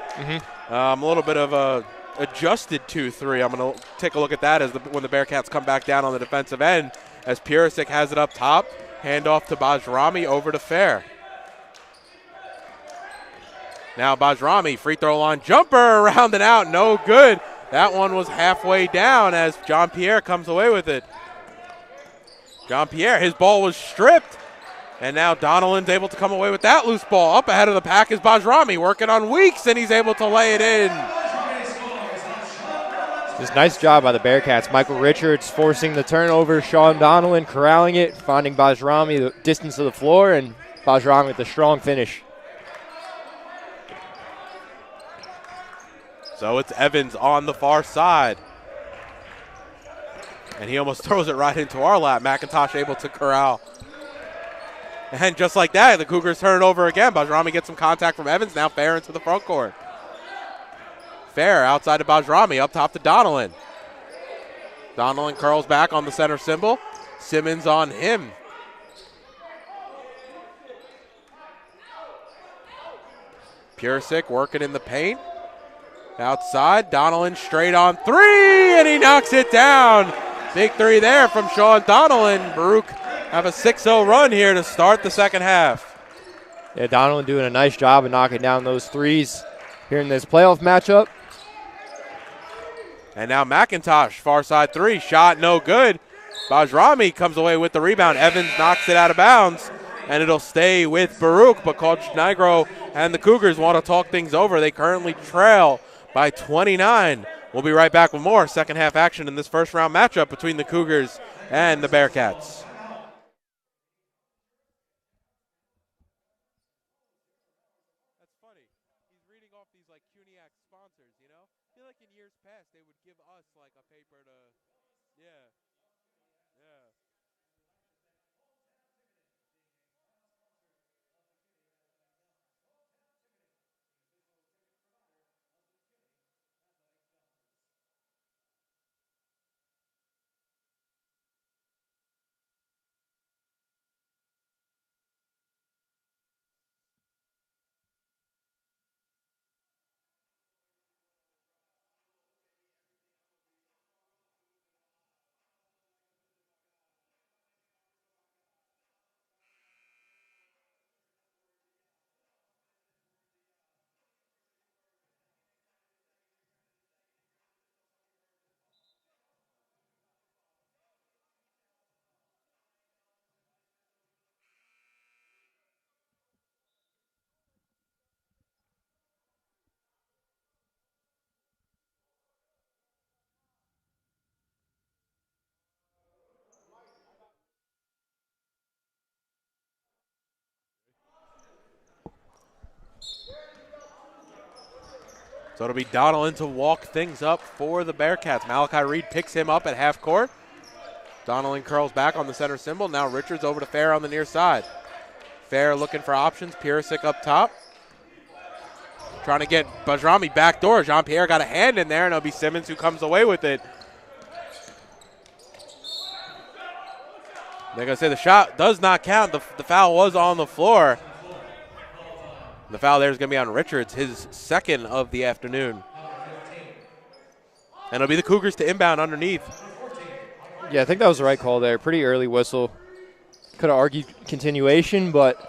A little bit of a adjusted 2-3. I'm going to take a look at that when the Bearcats come back down on the defensive end, as Purisic has it up top. Handoff to Bajrami, over to Fair. Now Bajrami, free throw line jumper, around and out, no good. That one was halfway down as Jean-Pierre comes away with it. Jean-Pierre, his ball was stripped. And now Donnellan's able to come away with that loose ball. Up ahead of the pack is Bajrami, working on Weeks, and he's able to lay it in. Just nice job by the Bearcats. Michael Richards forcing the turnover. Sean Donnellan corralling it, finding Bajrami the distance of the floor, and Bajrami with a strong finish. So it's Evans on the far side. And he almost throws it right into our lap. McIntosh able to corral. And just like that, the Cougars turn it over again. Bajrami gets some contact from Evans. Now Fair into the front court. Fair outside to Bajrami, up top to Donnellan. Donnellan curls back on the center symbol. Simmons on him. Purisic working in the paint. Outside, Donnellan straight on three, and he knocks it down. Big three there from Sean Donnellan. Baruch have a 6-0 run here to start the second half. Yeah, Donnellan doing a nice job of knocking down those threes here in this playoff matchup. And now McIntosh, far side three, shot no good. Bajrami comes away with the rebound. Evans knocks it out of bounds, and it'll stay with Baruch, but Coach Nigro and the Cougars want to talk things over. They currently trail by 29. We'll be right back with more second half action in this first round matchup between the Cougars and the Bearcats. That's funny. He's reading off these like CUNYAC sponsors, you know? I feel like in years past they would give us like a paper to, yeah. So it'll be Donnellan to walk things up for the Bearcats. Malachi Reed picks him up at half court. Donnellan curls back on the center symbol. Now Richards over to Fair on the near side. Fair looking for options. Purisic up top. Trying to get Bajrami backdoor. Jean-Pierre got a hand in there, and it'll be Simmons who comes away with it. They're going to say the shot does not count. The foul was on the floor. The foul there is going to be on Richards, his second of the afternoon. And it'll be the Cougars to inbound underneath. Yeah, I think that was the right call there. Pretty early whistle. Could have argued continuation, but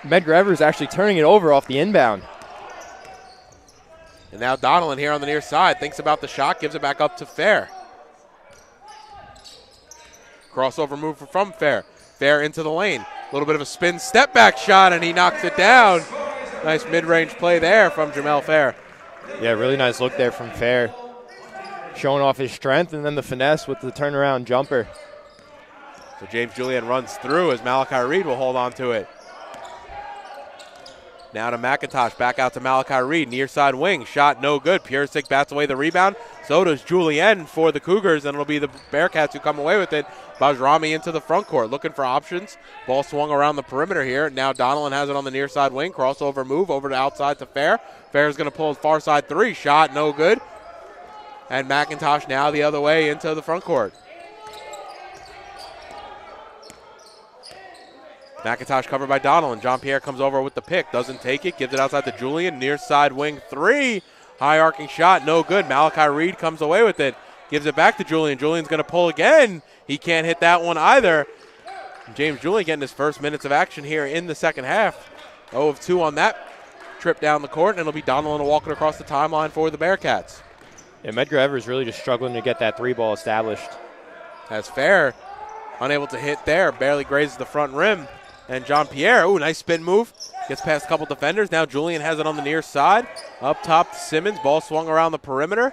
Medgar Evers actually turning it over off the inbound. And now Donelon here on the near side thinks about the shot, gives it back up to Fair. Crossover move from Fair. Fair into the lane. A little bit of a spin step back shot, and he knocks it down. Nice mid-range play there from Jehmehl Fair. Yeah, really nice look there from Fair. Showing off his strength and then the finesse with the turnaround jumper. So James Julian runs through as Malachi Reed will hold on to it. Now to McIntosh, back out to Malachi Reed, near side wing, shot no good. Purisic bats away the rebound. So does Julien for the Cougars, and it'll be the Bearcats who come away with it. Bajrami into the front court, looking for options. Ball swung around the perimeter here. Now Donelon has it on the near side wing. Crossover move over to outside to Fair. Fair's going to pull his far side three. Shot no good. And McIntosh now the other way into the front court. McIntosh covered by Donelon. Jean-Pierre comes over with the pick. Doesn't take it. Gives it outside to Julian. Near side wing three. High arcing shot. No good. Malachi Reed comes away with it. Gives it back to Julian. Julian's going to pull again. He can't hit that one either. James Julian getting his first minutes of action here in the second half. 0 of 2 on that trip down the court, and it'll be Donelon walking across the timeline for the Bearcats. Yeah, Medgar Evers really just struggling to get that three ball established. As Fair unable to hit there. Barely grazes the front rim. And Jean-Pierre, ooh, nice spin move. Gets past a couple defenders. Now Julian has it on the near side. Up top to Simmons. Ball swung around the perimeter.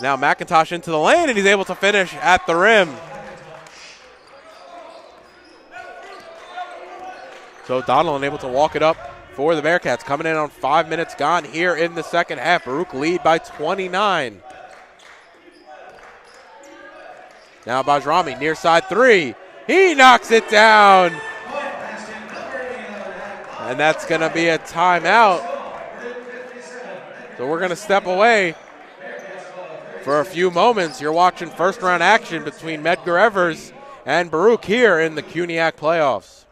Now McIntosh into the lane, and he's able to finish at the rim. So Donelon able to walk it up for the Bearcats. Coming in on 5 minutes gone here in the second half. Baruch lead by 29. Now Bajrami, near side three. He knocks it down. And that's going to be a timeout. So we're going to step away for a few moments. You're watching first round action between Medgar Evers and Baruch here in the CUNYAC playoffs.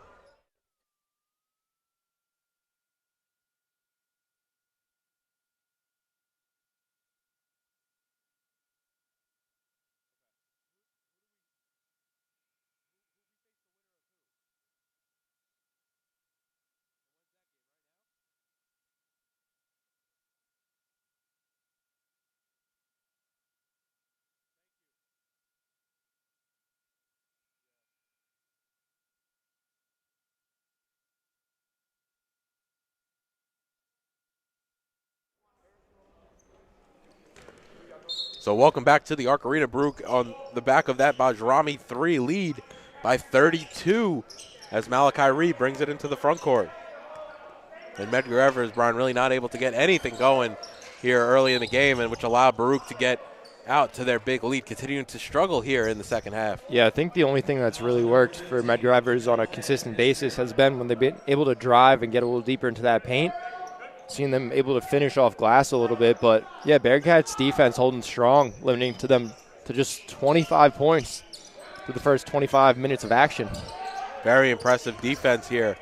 So welcome back to the Arc Arena. Baruch on the back of that Bajrami 3 lead by 32 as Malachi Reed brings it into the front court. And Medgar Evers, Brian, really not able to get anything going here early in the game, and which allowed Baruch to get out to their big lead, continuing to struggle here in the second half. Yeah, I think the only thing that's really worked for Medgar Evers on a consistent basis has been when they've been able to drive and get a little deeper into that paint. Seeing them able to finish off glass a little bit. But, yeah, Bearcats defense holding strong, limiting to them to just 25 points through the first 25 minutes of action. Very impressive defense here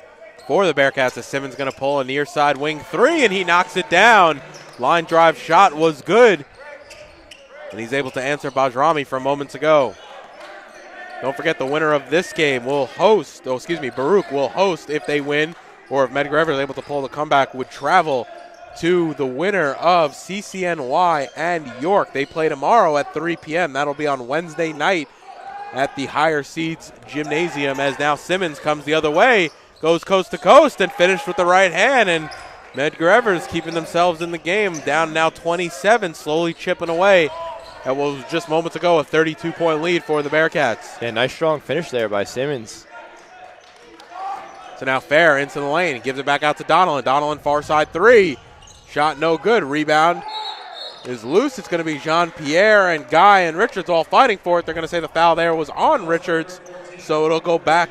for the Bearcats as Simmons going to pull a near side wing three, and he knocks it down. Line drive shot was good. And he's able to answer Bajrami from moments ago. Don't forget the winner of this game will host, Baruch will host if they win, or if Medgar Evers is able to pull the comeback, would travel to the winner of CCNY and York. They play tomorrow at 3 p.m. That'll be on Wednesday night at the Higher Seeds Gymnasium, as now Simmons comes the other way, goes coast to coast, and finished with the right hand. And Medgar Evers keeping themselves in the game, down now 27, slowly chipping away at what was just moments ago a 32-point lead for the Bearcats. Yeah, nice strong finish there by Simmons. So now Fair into the lane. He gives it back out to Donelon. Donelon far side three. Shot no good. Rebound is loose. It's going to be Jean-Pierre and Guy and Richards all fighting for it. They're going to say the foul there was on Richards. So it'll go back.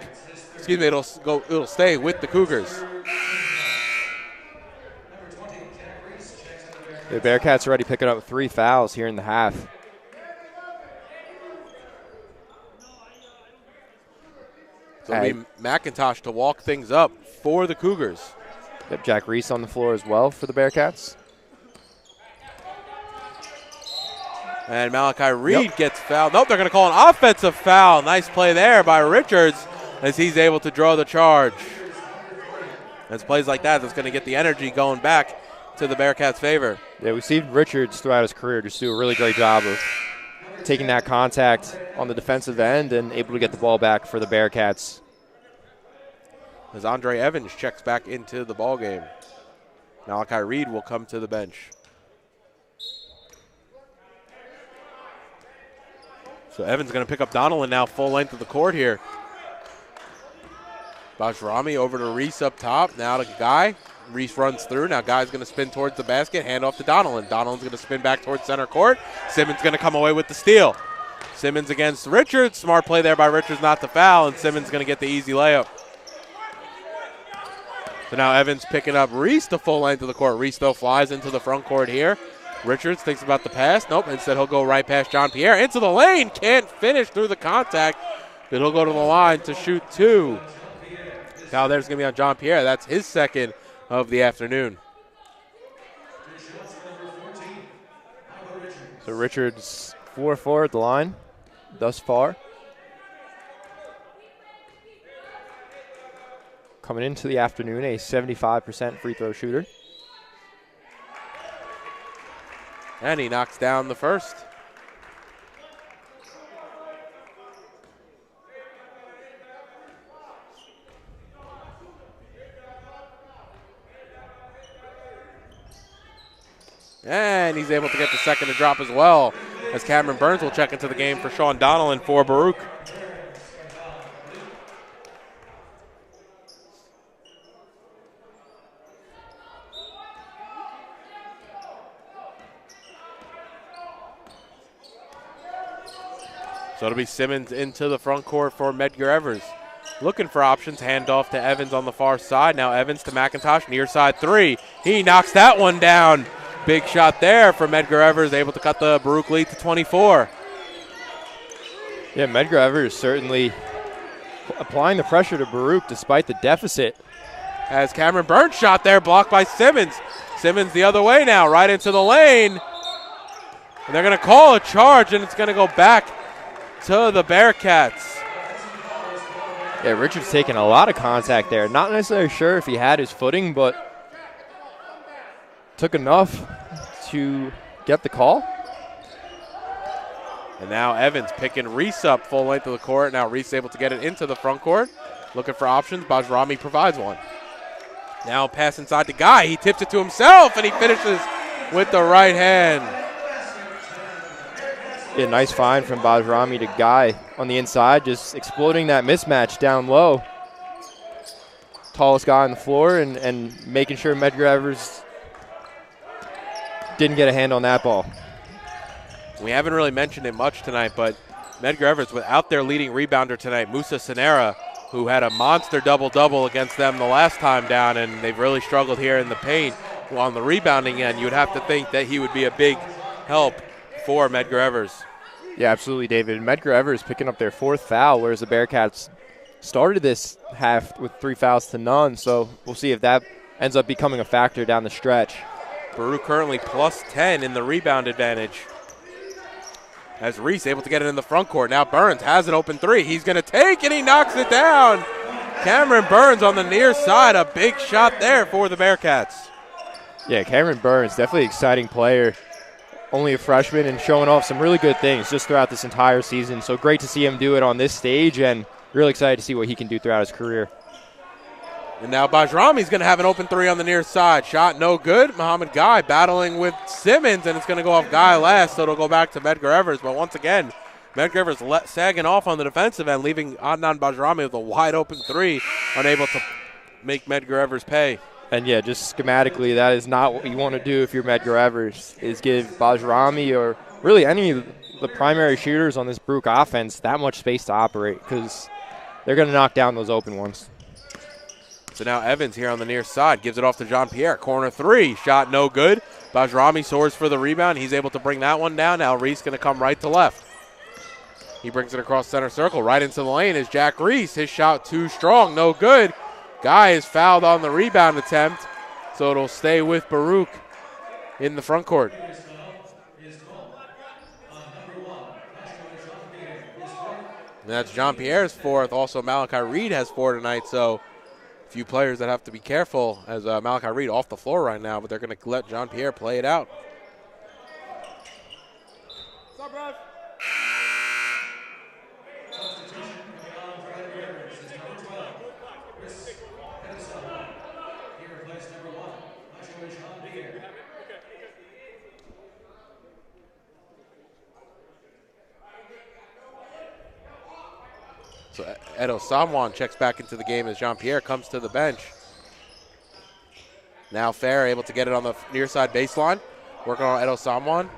It'll stay with the Cougars. The Bearcats already picking up 3 fouls here in the half. So it'll be McIntosh to walk things up for the Cougars. Yep, Jack Reese on the floor as well for the Bearcats. And Malachi Reed gets fouled. Nope, they're going to call an offensive foul. Nice play there by Richards as he's able to draw the charge. It's plays like that that's going to get the energy going back to the Bearcats' favor. Yeah, we've seen Richards throughout his career just do a really great job of taking that contact on the defensive end and able to get the ball back for the Bearcats. As Andre Evans checks back into the ball game. Malachi Reed will come to the bench. So Evans going to pick up Donnellan now full length of the court here. Bajrami over to Reese up top. Now to Guy. Reese runs through. Now Guy's going to spin towards the basket. Hand off to Donnellan. Donnellan's going to spin back towards center court. Simmons going to come away with the steal. Simmons against Richards. Smart play there by Richards not to foul. And Simmons going to get the easy layup. So now Evans picking up Reese the full length of the court. Reese though flies into the front court here. Richards thinks about the pass. Nope, instead he'll go right past John Pierre. Into the lane. Can't finish through the contact. But he'll go to the line to shoot two. Foul there's going to be on John Pierre. That's his second of the afternoon. So Richards 4-4 at the line thus far. Coming into the afternoon, a 75% free throw shooter. And he knocks down the first. And he's able to get the second to drop as well, as Cameron Burns will check into the game for Sean Donnellan for Baruch. So it'll be Simmons into the front court for Medgar Evers. Looking for options, handoff to Evans on the far side. Now Evans to McIntosh, near side three. He knocks that one down. Big shot there for Medgar Evers, able to cut the Baruch lead to 24. Yeah, Medgar Evers certainly applying the pressure to Baruch despite the deficit. As Cameron Burns shot there, blocked by Simmons. Simmons the other way now, right into the lane. And they're going to call a charge, and it's going to go back to the Bearcats. Yeah, Richards taking a lot of contact there. Not necessarily sure if he had his footing, but took enough to get the call. And now Evans picking Reese up full length of the court. Now Reese able to get it into the front court. Looking for options. Bajrami provides one. Now pass inside to Guy. He tips it to himself, and he finishes with the right hand. Yeah, nice find from Bajrami to Guy on the inside, just exploiting that mismatch down low. Tallest guy on the floor and making sure Medgar Evers didn't get a hand on that ball. We haven't really mentioned it much tonight, but Medgar Evers without their leading rebounder tonight, Musa Sanera, who had a monster double-double against them the last time down, and they've really struggled here in the paint. On the rebounding end, you would have to think that he would be a big help for Medgar Evers. Yeah, absolutely, David. Medgar Evers picking up their fourth foul, whereas the Bearcats started this half with 3 fouls to none, so we'll see if that ends up becoming a factor down the stretch. Baruch currently plus 10 in the rebound advantage. As Reese able to get it in the front court. Now Burns has an open three. He's going to take it. He knocks it down. Cameron Burns on the near side. A big shot there for the Bearcats. Yeah, Cameron Burns, definitely exciting player. Only a freshman and showing off some really good things just throughout this entire season. So great to see him do it on this stage, and really excited to see what he can do throughout his career. And now Bajrami's going to have an open three on the near side. Shot no good. Muhammad Guy battling with Simmons, and it's going to go off Guy last, so it'll go back to Medgar Evers. But once again, Medgar Evers sagging off on the defensive end, leaving Adnan Bajrami with a wide open three, unable to make Medgar Evers pay. And yeah, just schematically, that is not what you want to do if you're Medgar Evers, is give Bajrami or really any of the primary shooters on this Baruch offense that much space to operate, because they're going to knock down those open ones. So now Evans here on the near side gives it off to Jean-Pierre. Corner three, shot no good. Bajrami soars for the rebound. He's able to bring that one down. Now Reese going to come right to left. He brings it across center circle. Right into the lane is Jack Reese. His shot too strong, no good. Guy is fouled on the rebound attempt, so it'll stay with Baruch in the front court. And that's Jean-Pierre's fourth. Also, Malachi Reed has 4 tonight, so a few players that have to be careful as Malachi Reed off the floor right now, but they're going to let Jean-Pierre play it out. What's up, bro? So Edo Samwan checks back into the game as Jean-Pierre comes to the bench. Now Fair able to get it on the near side baseline. Working on Edo Samwan.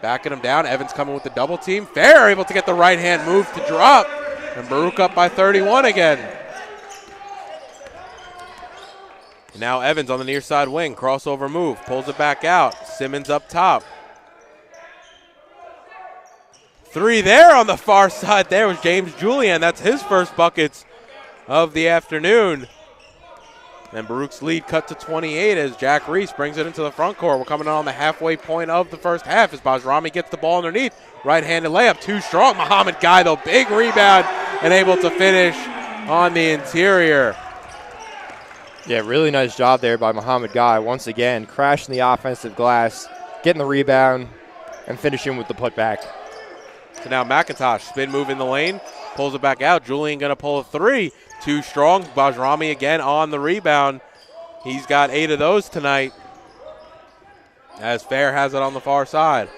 Backing him down. Evans coming with the double team. Fair able to get the right hand move to drop. And Baruch up by 31 again. And now Evans on the near side wing. Crossover move. Pulls it back out. Simmons up top. 3 there on the far side. There was James Julian. That's his first buckets of the afternoon. And Baruch's lead cut to 28 as Jack Reese brings it into the front court. We're coming on the halfway point of the first half as Bajrami gets the ball underneath. Right-handed layup, too strong. Muhammad Guy, though, big rebound and able to finish on the interior. Yeah, really nice job there by Muhammad Guy. Once again, crashing the offensive glass, getting the rebound, and finishing with the putback. So now McIntosh, spin move in the lane, pulls it back out. Julian going to pull a 3. Too strong. Bajrami again on the rebound. He's got 8 of those tonight as Fair has it on the far side.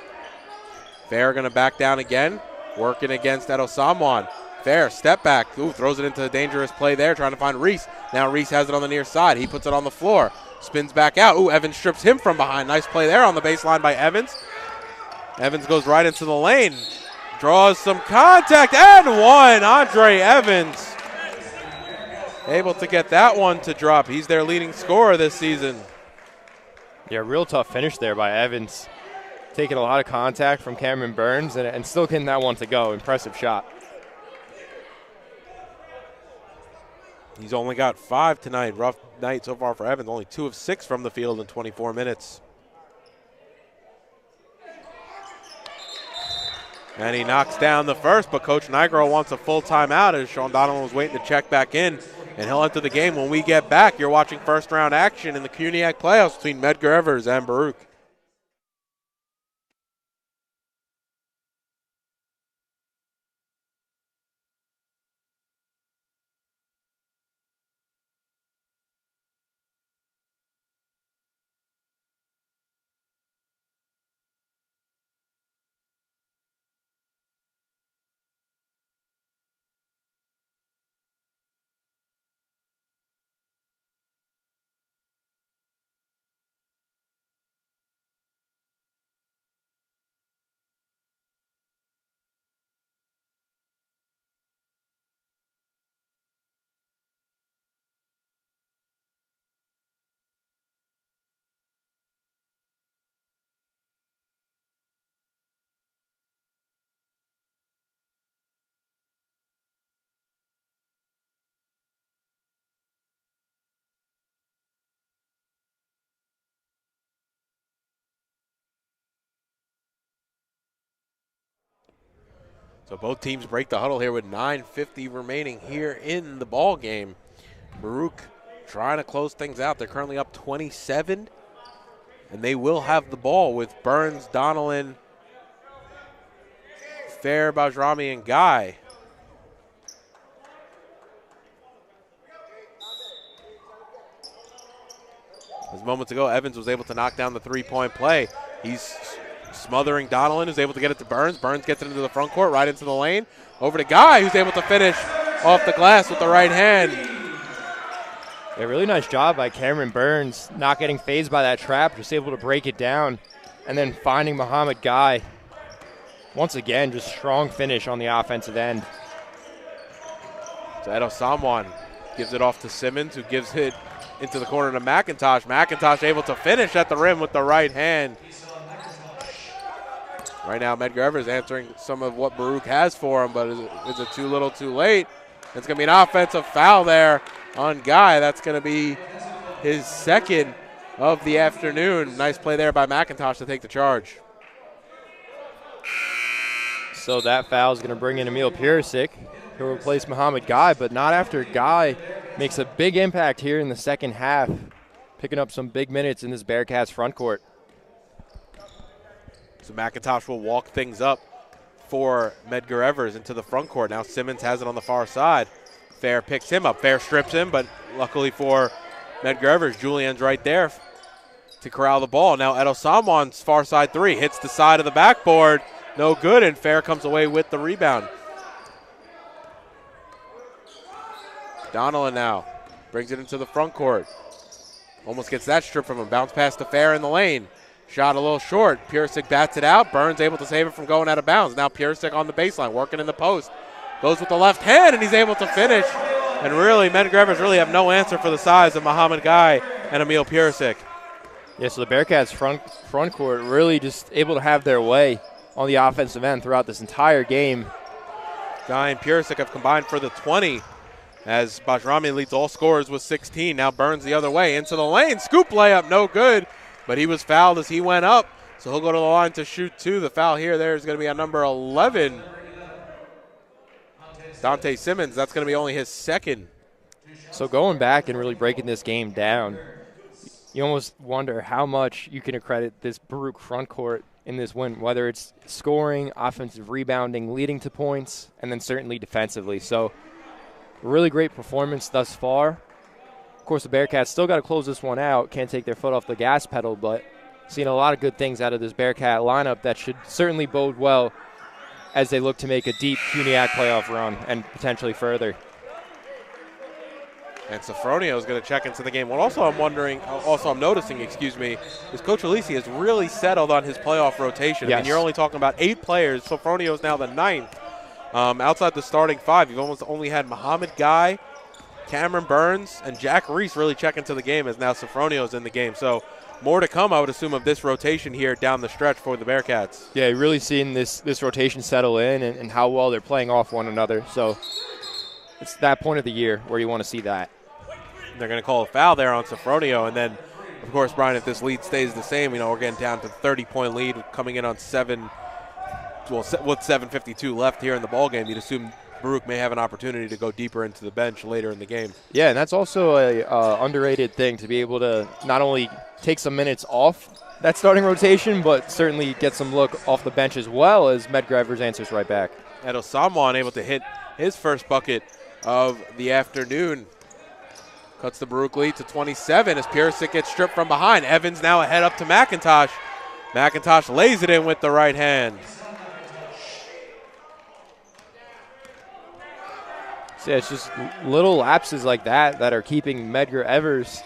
Fair going to back down again, working against Edo Samwan. Fair, step back. Ooh, throws it into a dangerous play there, trying to find Reese. Now Reese has it on the near side. He puts it on the floor. Spins back out. Ooh, Evans strips him from behind. Nice play there on the baseline by Evans. Evans goes right into the lane. Draws some contact and one. Andre Evans able to get that one to drop. He's their leading scorer this season. Yeah, real tough finish there by Evans. Taking a lot of contact from Cameron Burns and still getting that one to go. Impressive shot. He's only got 5 tonight. Rough night so far for Evans. Only 2 of 6 from the field in 24 minutes. And he knocks down the first, but Coach Nigro wants a full timeout as Sean Donovan was waiting to check back in. And he'll enter the game when we get back. You're watching first round action in the CUNYAC playoffs between Medgar Evers and Baruch. So both teams break the huddle here with 9:50 remaining here in the ball game. Baruch trying to close things out. They're currently up 27, and they will have the ball with Burns, Donnellan, Fair, Bajrami, and Guy. As moments ago, Evans was able to knock down the three-point play. He's smothering Donnellan, who's able to get it to Burns. Burns gets it into the front court, right into the lane. Over to Guy, who's able to finish off the glass with the right hand. A really nice job by Cameron Burns, not getting fazed by that trap, just able to break it down, and then finding Muhammad Guy. Once again, just strong finish on the offensive end. So Edo Samwan gives it off to Simmons, who gives it into the corner to McIntosh. McIntosh able to finish at the rim with the right hand. Right now, Medgar Evers answering some of what Baruch has for him, but is it too little too late? It's going to be an offensive foul there on Guy. That's going to be his second of the afternoon. Nice play there by McIntosh to take the charge. So that foul is going to bring in Emil Purisic, who will replace Muhammad Guy, but not after Guy makes a big impact here in the second half, picking up some big minutes in this Bearcats front court. So McIntosh will walk things up for Medgar Evers into the front court. Now Simmons has it on the far side. Fair picks him up. Fair strips him, but luckily for Medgar Evers, Julian's right there to corral the ball. Now Edo Samon's far side three hits the side of the backboard. No good, and Fair comes away with the rebound. Donnellan now brings it into the front court. Almost gets that strip from him. Bounce past to Fair in the lane. Shot a little short. Purisic bats it out. Burns able to save it from going out of bounds. Now Purisic on the baseline, working in the post. Goes with the left hand, and he's able to finish. And really, Medgar Evers really have no answer for the size of Muhammad Guy and Emil Purisic. Yeah, so the Bearcats front court really just able to have their way on the offensive end throughout this entire game. Guy and Purisic have combined for the 20 as Bajrami leads all scorers with 16. Now Burns the other way into the lane. Scoop layup, no good, but he was fouled as he went up. So he'll go to the line to shoot two. The foul here there is going to be on number 11. Dante Simmons, that's going to be only his second. So going back and really breaking this game down, you almost wonder how much you can accredit this Baruch front court in this win, whether it's scoring, offensive rebounding, leading to points, and then certainly defensively. So really great performance thus far. Of course, the Bearcats still got to close this one out. Can't take their foot off the gas pedal, but seeing a lot of good things out of this Bearcat lineup that should certainly bode well as they look to make a deep CUNYAC playoff run and potentially further. And Sofronio is going to check into the game. What also I'm noticing, is Coach Alisi has really settled on his playoff rotation. Yes. I mean, you're only talking about 8 players. Sofronio is now the 9th. Outside the starting 5, you've almost only had Muhammad Guy, Cameron Burns, and Jack Reese really check into the game as now Sofronio is in the game. So more to come, I would assume, of this rotation here down the stretch for the Bearcats. Yeah, really seeing this rotation settle in and how well they're playing off one another. So it's that point of the year where you want to see that. They're going to call a foul there on Sofronio. And then, of course, Brian, if this lead stays the same, we're getting down to 30-point lead coming in on with 7:52 left here in the ballgame. You'd assume Baruch may have an opportunity to go deeper into the bench later in the game. Yeah, and that's also a underrated thing, to be able to not only take some minutes off that starting rotation, but certainly get some look off the bench as well, as Medgar Evers answers right back. Edo Samoan able to hit his first bucket of the afternoon. Cuts the Baruch lead to 27 as Purisic gets stripped from behind. Evans now ahead up to McIntosh. McIntosh lays it in with the right hand. So yeah, it's just little lapses like that are keeping Medgar Evers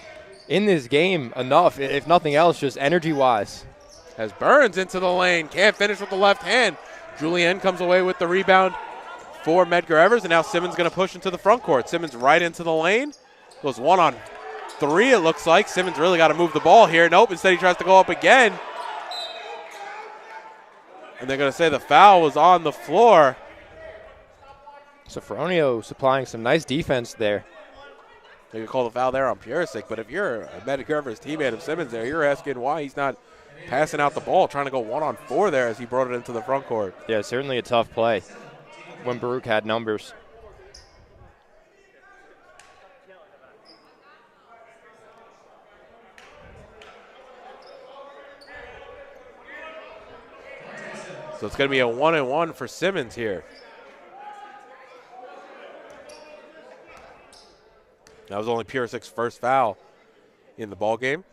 in this game enough, if nothing else, just energy-wise. As Burns into the lane, can't finish with the left hand. Julien comes away with the rebound for Medgar Evers, and now Simmons going to push into the front court. Simmons right into the lane. Goes 1-on-3, it looks like. Simmons really got to move the ball here. Nope, instead he tries to go up again. And they're going to say the foul was on the floor. Sofronio supplying some nice defense there. They could call the foul there on Purisic, but if you're a Medgar Evers teammate of Simmons there, you're asking why he's not passing out the ball, trying to go 1-on-4 there as he brought it into the front court. Yeah, certainly a tough play when Baruch had numbers. So it's going to be a 1-and-1 for Simmons here. That was only Purisic's first foul in the ballgame.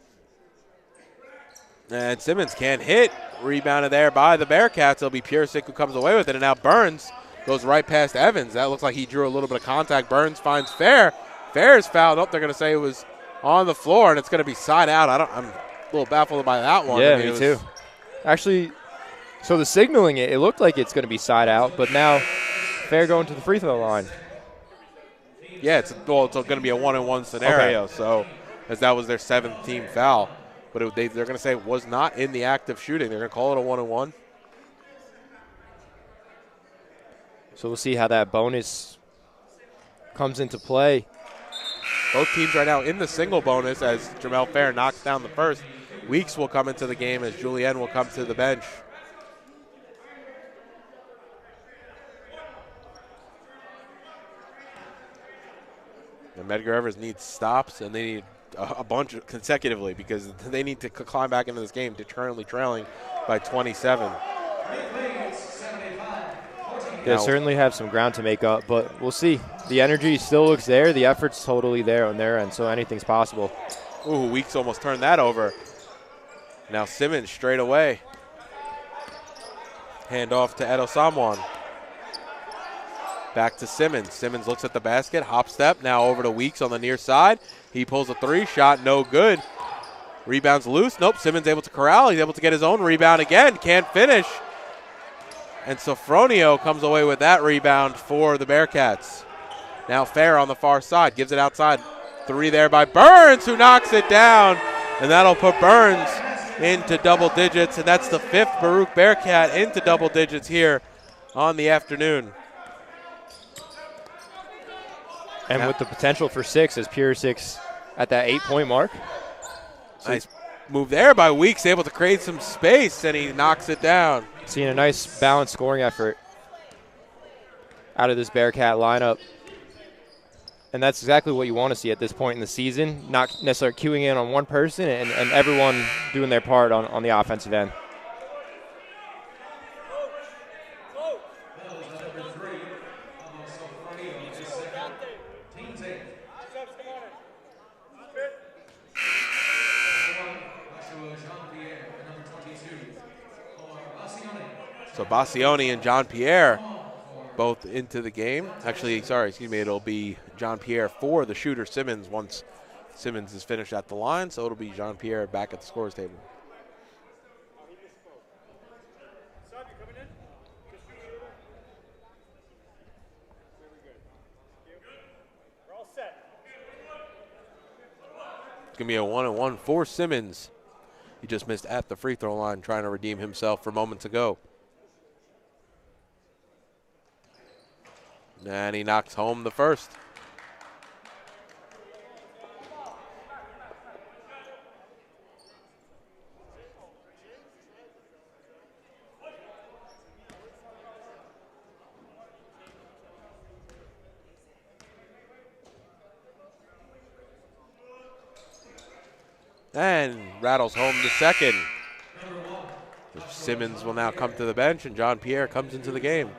And Simmons can't hit. Rebounded there by the Bearcats. It'll be Purisic who comes away with it. And now Burns goes right past Evans. That looks like he drew a little bit of contact. Burns finds Fair. Fair's fouled up. They're going to say it was on the floor, and it's going to be side out. I'm a little baffled by that one. Yeah, me too. Actually, so the signaling, it looked like it's going to be side out, but now Fair going to the free throw line. Yeah, it's going to be a 1-and-1 scenario. Okay. So, as that was their 7th team foul, but they're going to say it was not in the act of shooting. They're going to call it a 1-and-1. So we'll see how that bonus comes into play. Both teams right now in the single bonus as Jehmehl Fair knocks down the first. Weeks will come into the game as Julien will come to the bench. And Medgar Evers needs stops, and they need a bunch consecutively because they need to climb back into this game. They're currently trailing by 27. They certainly have some ground to make up, but we'll see. The energy still looks there. The effort's totally there on their end, so anything's possible. Ooh, Weeks almost turned that over. Now Simmons straight away. Hand off to Edo Samwan. Back to Simmons. Simmons looks at the basket, hop step, now over to Weeks on the near side. He pulls a three, shot no good. Rebounds loose. Nope, Simmons able to corral. He's able to get his own rebound again. Can't finish. And Sofronio comes away with that rebound for the Bearcats. Now Fair on the far side, gives it outside. Three there by Burns, who knocks it down. And that'll put Burns into double digits. And that's the 5th Baruch Bearcat into double digits here on the afternoon. And with the potential for 6 as Pure 6 at that 8-point mark. So nice move there by Weeks, able to create some space, and he knocks it down. Seeing a nice balanced scoring effort out of this Bearcat lineup. And that's exactly what you want to see at this point in the season, not necessarily queuing in on one person and everyone doing their part on the offensive end. So Bassioni and Jean-Pierre both into the game. Actually, sorry, excuse me, it'll be Jean-Pierre for the shooter Simmons once Simmons is finished at the line, so it'll be Jean-Pierre back at the scorer's table. It's going to be a 1-on-1 for Simmons. He just missed at the free throw line trying to redeem himself for moments ago. And he knocks home the first. And rattles home the second. Simmons will now come to the bench, and Jean-Pierre comes into the game.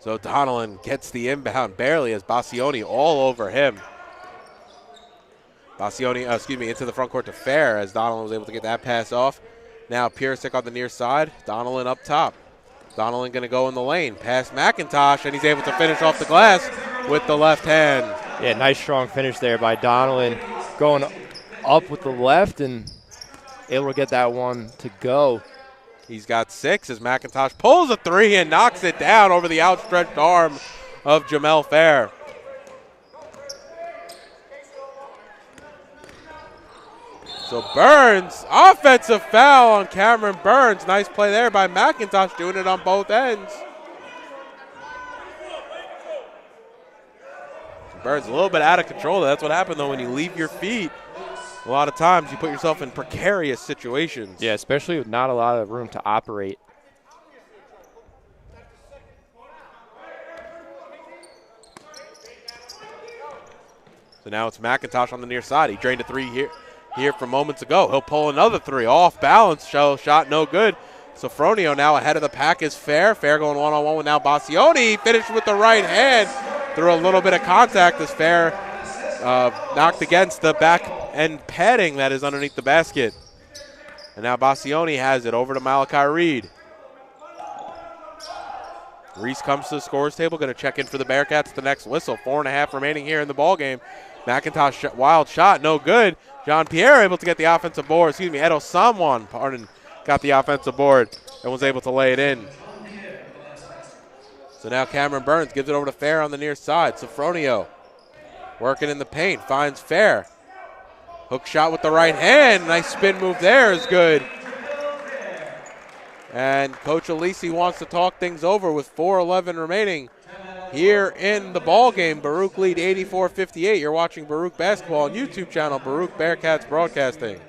So Donnellan gets the inbound barely as Bassioni all over him. Bassioni, into the front court to Fair as Donnellan was able to get that pass off. Now Piersic on the near side, Donnellan up top. Donnellan going to go in the lane, past McIntosh, and he's able to finish off the glass with the left hand. Yeah, nice strong finish there by Donnellan, going up with the left and able to get that one to go. He's got 6 as McIntosh pulls a three and knocks it down over the outstretched arm of Jehmehl Fair. So Burns, offensive foul on Cameron Burns. Nice play there by McIntosh, doing it on both ends. Burns a little bit out of control. That's what happened, though, when you leave your feet. A lot of times you put yourself in precarious situations. Yeah, especially with not a lot of room to operate. So now it's McIntosh on the near side. He drained a three here from moments ago. He'll pull another three off balance. Shot no good. Sofronio now ahead of the pack is Fair. Fair going one-on-one with now Bassioni. Finished with the right hand. Through a little bit of contact as Fair knocked against the back end padding that is underneath the basket. And now Bassioni has it over to Malachi Reed. Reese comes to the scorer's table, going to check in for the Bearcats the next whistle. 4.5 remaining here in the ballgame. McIntosh wild shot, no good. Jean-Pierre able to get the offensive board. Edo Samwan, got the offensive board and was able to lay it in. So now Cameron Burns gives it over to Fair on the near side. Sofronio working in the paint, finds Fair. Hook shot with the right hand. Nice spin move there is good. And Coach Alisi wants to talk things over with 4:11 remaining here in the ball game. Baruch lead 84-58. You're watching Baruch basketball on YouTube channel Baruch Bearcats Broadcasting.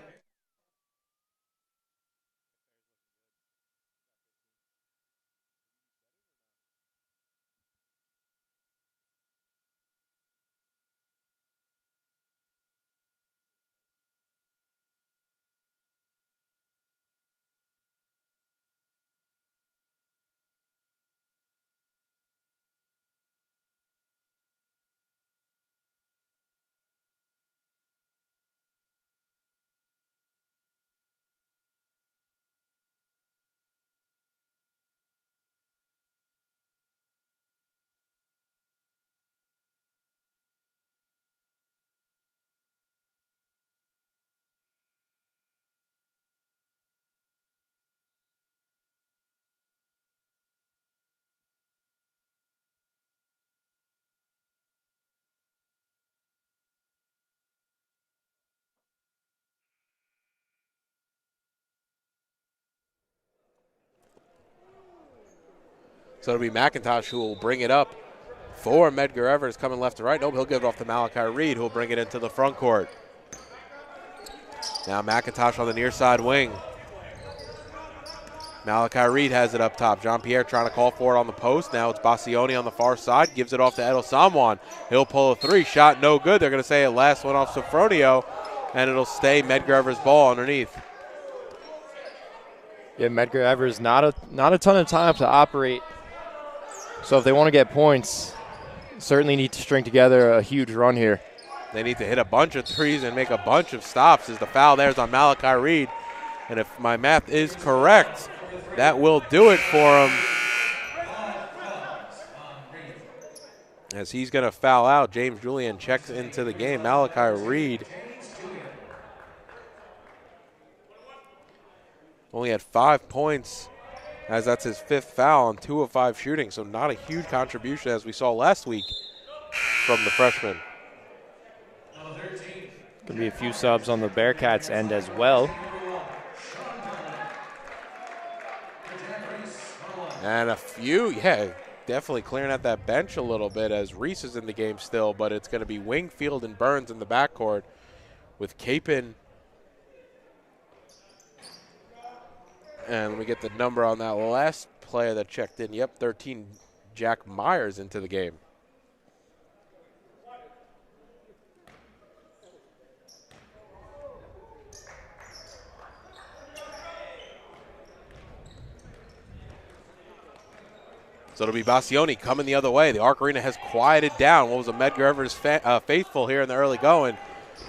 So it'll be McIntosh who will bring it up for Medgar Evers coming left to right. Nope, he'll give it off to Malachi Reed, who will bring it into the front court. Now McIntosh on the near side wing. Malachi Reed has it up top. Jean-Pierre trying to call for it on the post. Now it's Bassioni on the far side. Gives it off to Edo Samwan. He'll pull a three. Shot no good. They're going to say it last one off Sofronio, and it'll stay Medgar Evers' ball underneath. Yeah, Medgar Evers, not a ton of time to operate. So if they want to get points, certainly need to string together a huge run here. They need to hit a bunch of threes and make a bunch of stops, as the foul there's on Malachi Reed. And if my math is correct, that will do it for him. As he's going to foul out, James Julian checks into the game. Malachi Reed only had 5 points, as that's his 5th foul and 2 of 5 shooting, so not a huge contribution as we saw last week from the freshman. Going to be a few subs on the Bearcats end as well. And a few, yeah, definitely clearing out that bench a little bit, as Reese is in the game still, but it's going to be Wingfield and Burns in the backcourt with Capin. And let me get the number on that last player that checked in. Yep, 13, Jack Myers into the game. So it'll be Bassioni coming the other way. The Arc Arena has quieted down. What was a Medgar Evers faithful here in the early going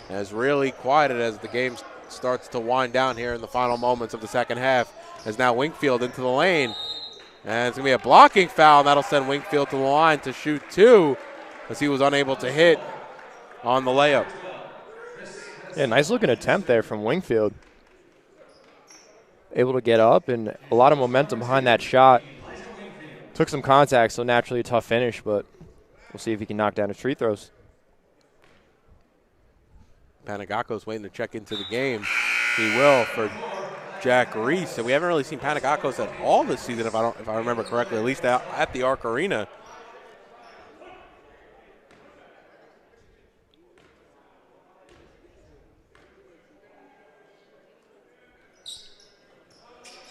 has really quieted as the game starts to wind down here in the final moments of the second half. As now Wingfield into the lane. And it's going to be a blocking foul, and that'll send Wingfield to the line to shoot 2, as he was unable to hit on the layup. Yeah, nice looking attempt there from Wingfield. Able to get up, and a lot of momentum behind that shot. Took some contact, so naturally a tough finish, but we'll see if he can knock down his free throws. Panagakos waiting to check into the game. He will for Jack Reese. And we haven't really seen Panagakos at all this season, if I remember correctly, at least at the Arc Arena.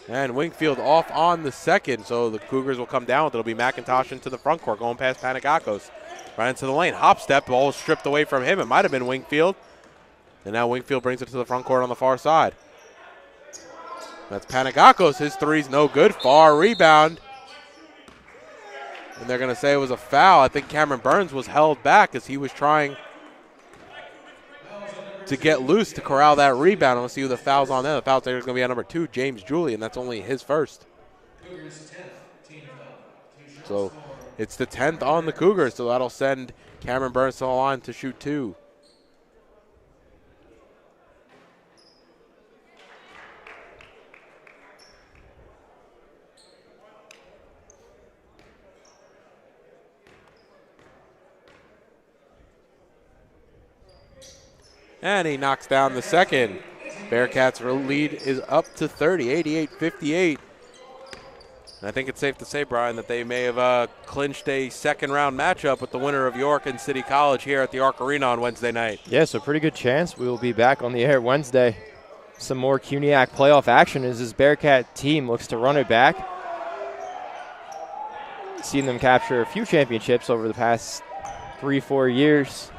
And Wingfield off on the second, so the Cougars will come down with it. It'll be McIntosh into the front court, going past Panagakos. Right into the lane, hop step, ball was stripped away from him. It might have been Wingfield. And now Wingfield brings it to the front court on the far side. That's Panagakos, his three's no good, far rebound. And they're gonna say it was a foul. I think Cameron Burns was held back as he was trying to get loose to corral that rebound. Let's see who the foul's on there. The foul's going to be on number 2, James Julian. That's only his first. So it's the 10th on the Cougars, so that'll send Cameron Burns to the line to shoot 2. And he knocks down the second. Bearcats' lead is up to 30, 88-58. And I think it's safe to say, Brian, that they may have clinched a second-round matchup with the winner of York and City College here at the Arc Arena on Wednesday night. Yeah, so pretty good chance we will be back on the air Wednesday. Some more CUNYAC playoff action as this Bearcat team looks to run it back. Seen them capture a few championships over the past 3-4 years.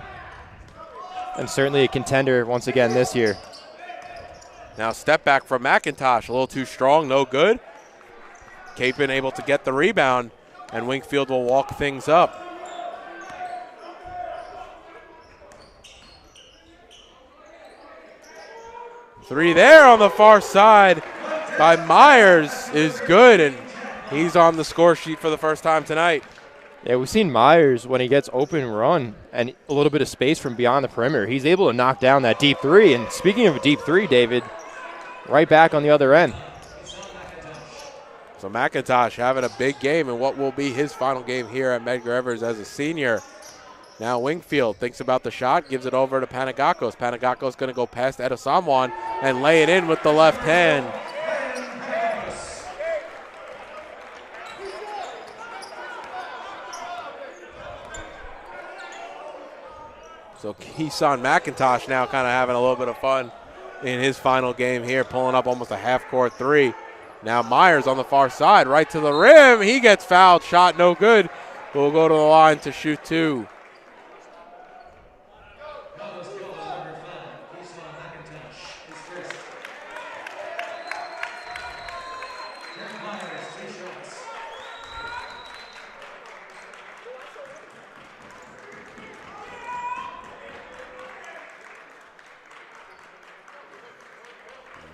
And certainly a contender once again this year. Now step back from McIntosh, a little too strong, no good. Capin able to get the rebound, and Wingfield will walk things up. Three there on the far side by Myers is good, and he's on the score sheet for the first time tonight. Yeah, we've seen Myers, when he gets open run and a little bit of space from beyond the perimeter, he's able to knock down that deep three. And speaking of a deep three, David, right back on the other end. So McIntosh having a big game in what will be his final game here at Medgar Evers as a senior. Now Wingfield thinks about the shot, gives it over to Panagakos. Panagakos going to go past Edo Samwan and lay it in with the left hand. Heason McIntosh now kind of having a little bit of fun in his final game here, pulling up almost a half-court three. Now Myers on the far side, right to the rim. He gets fouled. Shot no good. We'll go to the line to shoot two.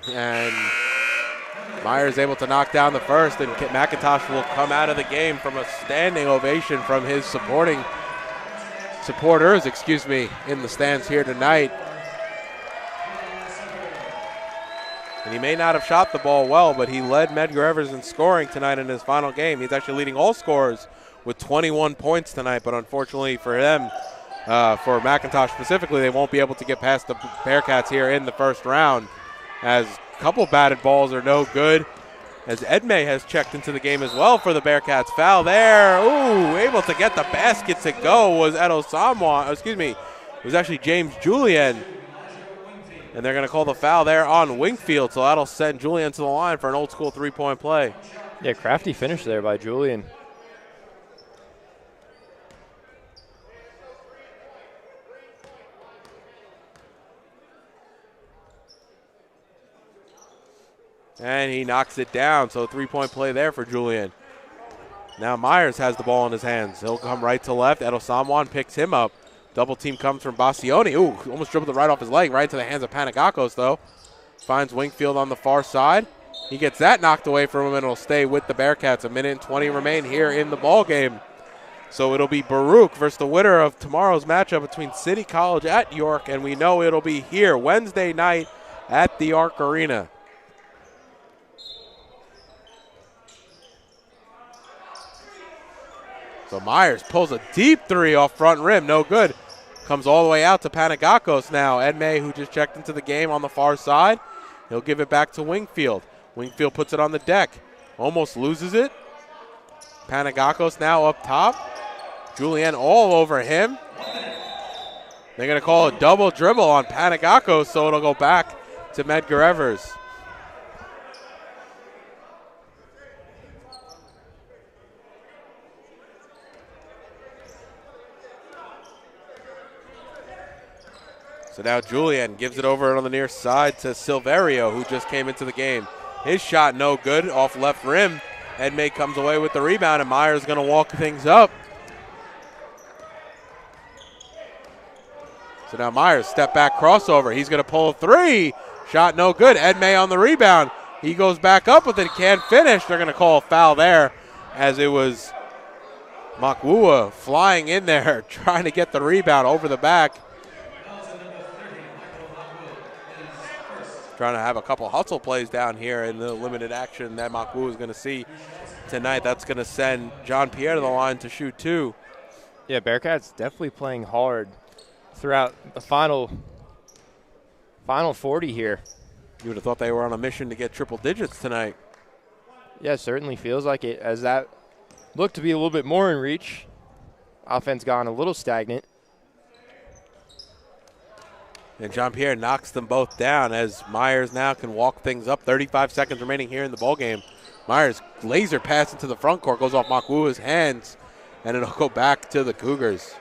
And Myers able to knock down the first, and McIntosh will come out of the game from a standing ovation from his supporters, in the stands here tonight. And he may not have shot the ball well, but he led Medgar Evers in scoring tonight in his final game. He's actually leading all scorers with 21 points tonight, but unfortunately for them, for McIntosh specifically, they won't be able to get past the Bearcats here in the first round, as a couple batted balls are no good, as Jehmehl has checked into the game as well for the Bearcats. Foul there. Ooh, able to get the basket to go was it was actually James Julian. And they're going to call the foul there on Wingfield, so that'll send Julian to the line for an old school three-point play. Yeah, crafty finish there by Julian. And he knocks it down, so three-point play there for Julian. Now Myers has the ball in his hands. He'll come right to left. Edo Samwan picks him up. Double team comes from Bassioni. Ooh, almost dribbled it right off his leg, right into the hands of Panagakos, though. Finds Wingfield on the far side. He gets that knocked away from him, and it'll stay with the Bearcats. 1:20 remain here in the ball game. So it'll be Baruch versus the winner of tomorrow's matchup between City College at York, and we know it'll be here Wednesday night at the Arc Arena. So Myers pulls a deep three off front rim, no good. Comes all the way out to Panagakos now. Jehmehl, who just checked into the game on the far side, he'll give it back to Wingfield. Wingfield puts it on the deck, almost loses it. Panagakos now up top. Julian all over him. They're going to call a double dribble on Panagakos, so it'll go back to Medgar Evers. So now Julian gives it over on the near side to Silverio, who just came into the game. His shot no good off left rim. Jehmehl comes away with the rebound, and Myers going to walk things up. So now Myers, step back crossover. He's going to pull a three. Shot no good. Jehmehl on the rebound. He goes back up with it, can't finish. They're going to call a foul there, as it was Makwua flying in there, trying to get the rebound over the back. Trying to have a couple hustle plays down here in the limited action that Makwua is going to see tonight. That's going to send John Pierre to the line to shoot two. Yeah, Bearcats definitely playing hard throughout the final 40 here. You would have thought they were on a mission to get triple digits tonight. Yeah, certainly feels like it, as that looked to be a little bit more in reach. Offense gone a little stagnant. And Jean-Pierre knocks them both down, as Myers now can walk things up. 35 seconds remaining here in the ballgame. Myers laser pass into the front court, goes off Makwua's hands, and it'll go back to the Cougars.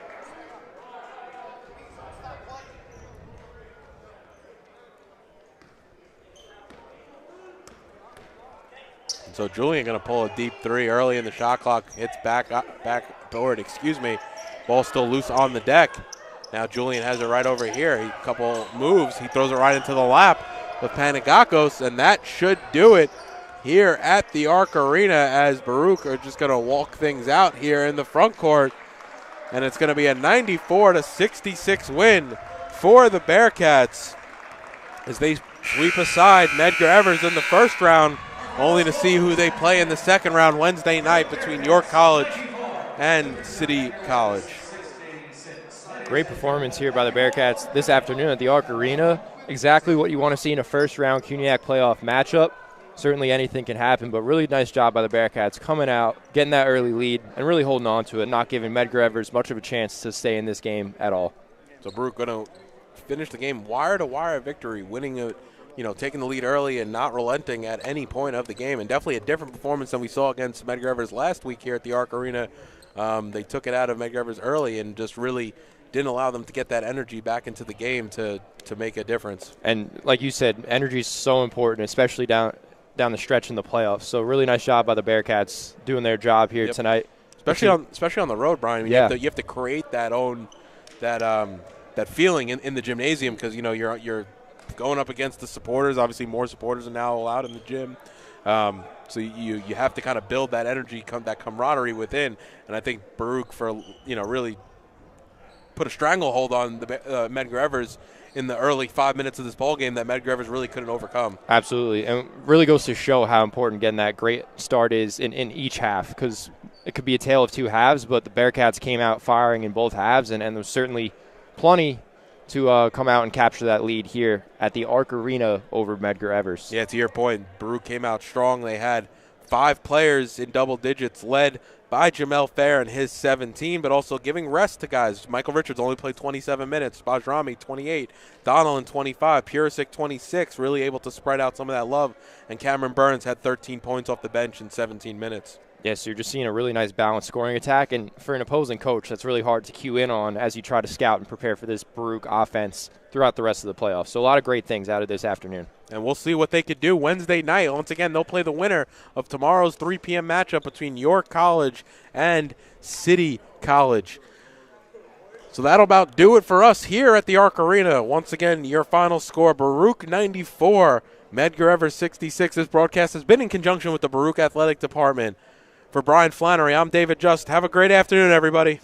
And so Julian going to pull a deep three early in the shot clock. Hits backboard. Ball still loose on the deck. Now Julian has it right over here. A couple moves. He throws it right into the lap of Panagakos, and that should do it here at the Arc Arena, as Baruch are just going to walk things out here in the front court. And it's going to be a 94-66 win for the Bearcats, as they sweep aside Medgar Evers in the first round, only to see who they play in the second round Wednesday night between York College and City College. Great performance here by the Bearcats this afternoon at the Arc Arena. Exactly what you want to see in a first-round CUNYAC playoff matchup. Certainly anything can happen, but really nice job by the Bearcats coming out, getting that early lead, and really holding on to it, not giving Medgar Evers much of a chance to stay in this game at all. So Baruch going to finish the game wire-to-wire victory, winning it, taking the lead early and not relenting at any point of the game. And definitely a different performance than we saw against Medgar Evers last week here at the Arc Arena. They took it out of Medgar Evers early and just really didn't allow them to get that energy back into the game to make a difference. And like you said, energy is so important, especially down the stretch in the playoffs. So really nice job by the Bearcats doing their job here tonight. Especially on the road, Brian. I mean, yeah. you have to create that feeling in the gymnasium, because you're going up against the supporters. Obviously, more supporters are now allowed in the gym. So you have to kind of build that energy, that camaraderie within. And I think Baruch really put a stranglehold on the Medgar Evers in the early 5 minutes of this ball game that Medgar Evers really couldn't overcome. Absolutely, and really goes to show how important getting that great start is in each half, because it could be a tale of two halves, but the Bearcats came out firing in both halves, and there's certainly plenty to come out and capture that lead here at the Arc Arena over Medgar Evers. Yeah, to your point, Baruch came out strong. They had 5 players in double digits, led by Jehmehl Fair and his 17, but also giving rest to guys. Michael Richards only played 27 minutes, Bajrami 28, Donaldson 25, Purisic 26, really able to spread out some of that love, and Cameron Burns had 13 points off the bench in 17 minutes. Yes, so you're just seeing a really nice balanced scoring attack, and for an opposing coach, that's really hard to cue in on as you try to scout and prepare for this Baruch offense throughout the rest of the playoffs. So a lot of great things out of this afternoon. And we'll see what they could do Wednesday night. Once again, they'll play the winner of tomorrow's 3 p.m. matchup between York College and City College. So that'll about do it for us here at the Arc Arena. Once again, your final score, Baruch 94, Medgar Evers 66. This broadcast has been in conjunction with the Baruch Athletic Department. For Brian Flannery, I'm David Just. Have a great afternoon, everybody.